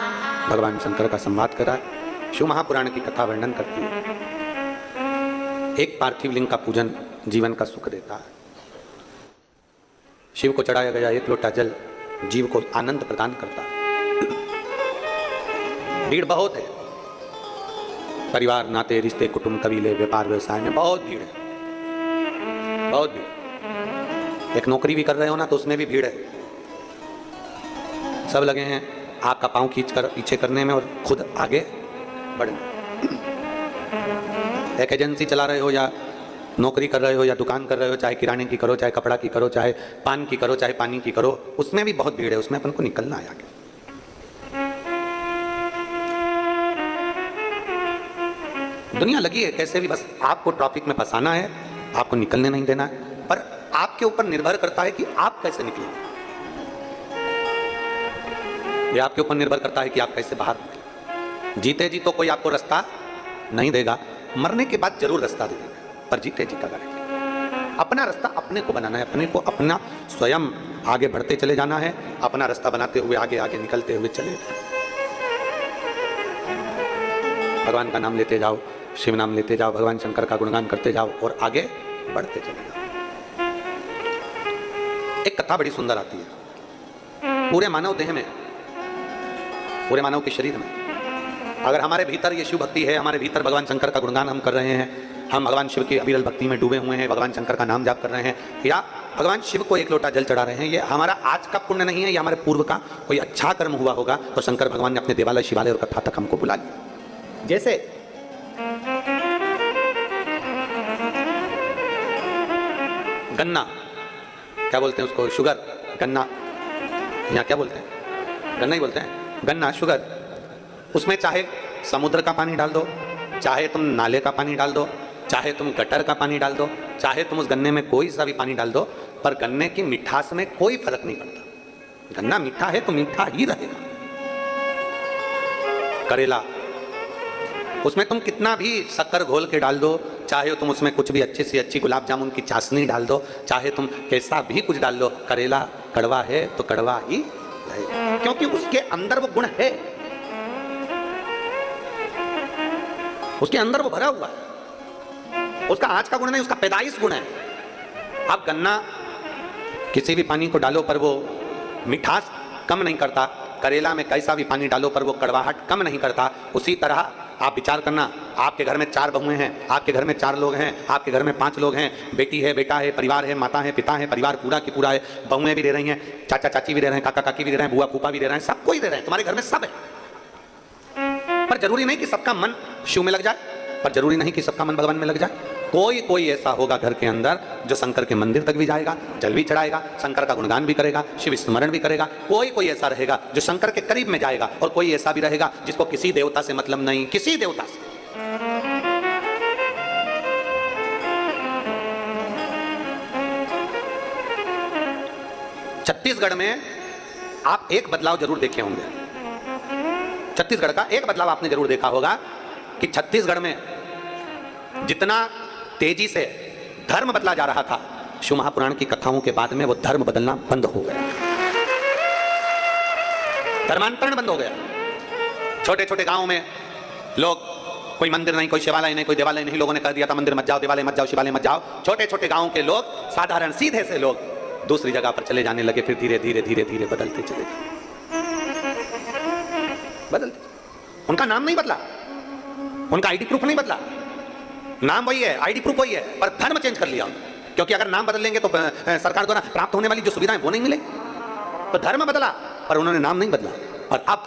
भगवान शंकर का संवाद करा। शिव महापुराण की कथा वर्णन करती है एक पार्थिव लिंग का पूजन जीवन का सुख देता है। शिव को चढ़ाया गया एक लोटा जल जीव को आनंद प्रदान करता है। भीड़ बहुत है, परिवार नाते रिश्ते कुटुंब कबीले व्यापार व्यवसाय में बहुत भीड़ है, बहुत भीड़। एक नौकरी भी कर रहे हो ना तो उसमें भी भीड़ है। सब लगे हैं आपका पांव खींच कर पीछे करने में और खुद आगे बढ़ने। एक एजेंसी चला रहे हो या नौकरी कर रहे हो या दुकान कर रहे हो, चाहे किराने की करो, चाहे कपड़ा की करो, चाहे पान की करो, चाहे पानी की करो, उसमें भी बहुत भीड़ है। उसमें अपन को निकलना है आगे। दुनिया लगी है कैसे भी, बस आपको ट्रैफिक में फंसाना है, आपको निकलने नहीं देना है। पर आपके ऊपर निर्भर करता है कि आप कैसे निकलेंगे। ये आपके ऊपर निर्भर करता है कि आप कैसे बाहर निकलें। जीते जी तो कोई आपको रास्ता नहीं देगा, मरने के बाद जरूर रास्ता दे देगा, पर जीते जी का करेंगे। अपना रास्ता अपने को बनाना है, अपने को अपना स्वयं आगे बढ़ते चले जाना है, अपना रास्ता बनाते हुए आगे आगे निकलते हुए चले। भगवान का नाम लेते जाओ, शिव नाम लेते जाओ, भगवान शंकर का गुणगान करते जाओ और आगे बढ़ते चले जाओ। एक कथा बड़ी सुंदर आती है। पूरे मानव देह में, पूरे मानव के शरीर में अगर हमारे भीतर ये शिव भक्ति है, हमारे भीतर भगवान शंकर का गुणगान हम कर रहे हैं, हम भगवान शिव की अविरल भक्ति में डूबे हुए हैं, भगवान शंकर का नाम जाप कर रहे हैं, या भगवान शिव को एक लोटा जल चढ़ा रहे हैं, ये हमारा आज का पुण्य नहीं है, ये हमारे पूर्व का कोई अच्छा कर्म हुआ होगा, तो शंकर भगवान ने अपने देवालय शिवालय और कथा तक हमको बुला लिया। जैसे गन्ना, क्या बोलते हैं उसको, शुगर, गन्ना, यहाँ क्या बोलते हैं, गन्ना ही बोलते हैं, गन्ना, शुगर, उसमें चाहे समुद्र का पानी डाल दो, चाहे तुम नाले का पानी डाल दो, चाहे तुम गटर का पानी डाल दो, चाहे तुम उस गन्ने में कोई सा भी पानी डाल दो, पर गन्ने की मिठास में कोई फर्क नहीं पड़ता। गन्ना मीठा है तो मीठा ही रहेगा। करेला, उसमें तुम कितना भी शक्कर घोल के डाल दो, चाहे तुम उसमें कुछ भी अच्छी से अच्छी गुलाब जामुन की चाशनी डाल दो, चाहे तुम कैसा भी कुछ डाल दो, करेला कड़वा है तो कड़वा ही रहेगा, क्योंकि उसके अंदर वो गुण है, उसके अंदर वो भरा हुआ है, उसका आज का गुण नहीं, उसका पैदाइश गुण है। अब गन्ना किसी भी पानी को डालो पर वो मिठास कम नहीं करता, करेला में कैसा भी पानी डालो पर वो कड़वाहट कम नहीं करता। उसी तरह आप विचार करना, आपके घर में 4 बहुएं हैं, आपके घर में 4 लोग हैं, आपके घर में 5 लोग हैं, बेटी है, बेटा है, परिवार है, माता है, पिता है, परिवार पूरा की पूरा है, बहुएं भी दे रही हैं, चाचा चाची भी दे रहे हैं, काका काकी भी दे रहे हैं, बुआ फूफा भी दे रहे हैं, सबको ही दे रहे हैं, तुम्हारे घर में सब है। पर जरूरी नहीं कि सबका मन शिव में लग जाए, पर जरूरी नहीं कि सबका मन भगवान में लग जाए। कोई ऐसा होगा घर के अंदर जो शंकर के मंदिर तक भी जाएगा, जल भी चढ़ाएगा, शंकर का गुणगान भी करेगा, शिव स्मरण भी करेगा। कोई ऐसा रहेगा जो शंकर के करीब में जाएगा, और कोई ऐसा भी रहेगा जिसको किसी देवता से मतलब नहीं, किसी देवता से। छत्तीसगढ़ में आप एक बदलाव जरूर देखे होंगे, छत्तीसगढ़ का एक बदलाव आपने जरूर देखा होगा कि छत्तीसगढ़ में जितना तेजी से धर्म बदला जा रहा था, शिव महापुराण की कथाओं के बाद में वो धर्म बदलना बंद हो गया, धर्मांतरण बंद हो गया। छोटे छोटे गांवों में लोग, कोई मंदिर नहीं, कोई शिवालय नहीं, कोई देवालय नहीं, लोगों ने कह दिया था मंदिर मत जाओ, देवालय मत जाओ, शिवालय मत जाओ। छोटे छोटे गांवों के लोग, साधारण सीधे से लोग दूसरी जगह पर चले जाने लगे, फिर धीरे धीरे धीरे धीरे बदलते चले गए, बदलते। उनका नाम नहीं बदला, उनका आईडी प्रूफ नहीं बदला, नाम वही है, आईडी प्रूफ वही है, पर धर्म चेंज कर लिया। क्योंकि अगर नाम बदल लेंगे तो सरकार द्वारा प्राप्त होने वाली जो सुविधाएं वो नहीं मिलेगी, तो धर्म बदला पर उन्होंने नाम नहीं बदला। और अब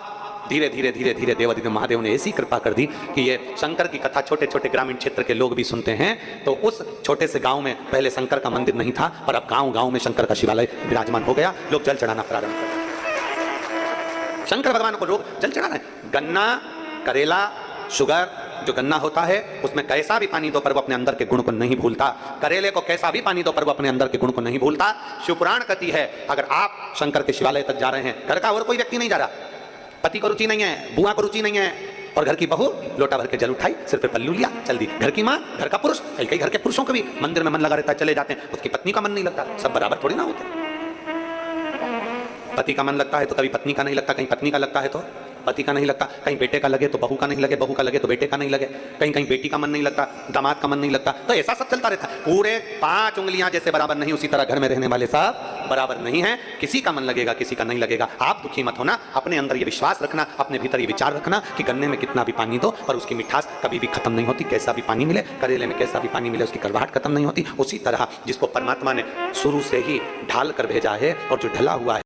धीरे धीरे धीरे धीरे देवादिदेव महादेव ने ऐसी कृपा कर दी कि ये शंकर की कथा छोटे छोटे ग्रामीण क्षेत्र के लोग भी सुनते हैं। तो उस छोटे से गांव में पहले शंकर का मंदिर नहीं था, पर अब गांव गांव में शंकर का शिवालय विराजमान हो गया, लोग जल चढ़ाना प्रारंभ कर दिया। शंकर भगवान को लोग जल चढ़ा रहे हैं। गन्ना, करेला, शुगर, जो गन्ना होता है उसमें कैसा भी पानी दो पर वो अपने अंदर के गुण को नहीं भूलता, करेले को कैसा भी पानी दो पर वो अपने अंदर के गुण को नहीं भूलता। शिवपुराण कहती है अगर आप शंकर के शिवालय तक जा रहे हैं, घर का और कोई व्यक्ति नहीं जा रहा, पति को रुचि नहीं है, बुआ को रुचि नहीं है, और घर की बहू लोटा भर के जल उठाई, सिर पे पल्लू लिया, चल दी। घर की माँ, घर का पुरुष, कई घर के पुरुषों को भी मंदिर में मन लगा रहता है, चले जाते हैं, उसकी पत्नी का मन नहीं लगता, सब बराबर थोड़ी ना होते। पति का मन लगता है तो कभी पत्नी का नहीं लगता, कहीं पत्नी का लगता है तो पति का नहीं लगता, कहीं बेटे का लगे तो बहू का नहीं लगे, बहू का लगे तो बेटे का नहीं लगे, कहीं कहीं बेटी का मन नहीं लगता, दामाद का मन नहीं लगता। तो ऐसा सब चलता रहता है। पूरे 5 उंगलियां जैसे बराबर नहीं, उसी तरह घर में रहने वाले सब बराबर नहीं है। किसी का मन लगेगा, किसी का नहीं लगेगा। आप दुखी मत होना, अपने अंदर ये विश्वास रखना, अपने भीतर ये विचार रखना कि गन्ने में कितना भी पानी दो पर उसकी मिठास कभी भी खत्म नहीं होती। कैसा भी पानी मिले, करेले में कैसा भी पानी मिले, उसकी कड़वाहट खत्म नहीं होती। उसी तरह जिसको परमात्मा ने शुरू से ही ढाल कर भेजा है और जो ढला हुआ है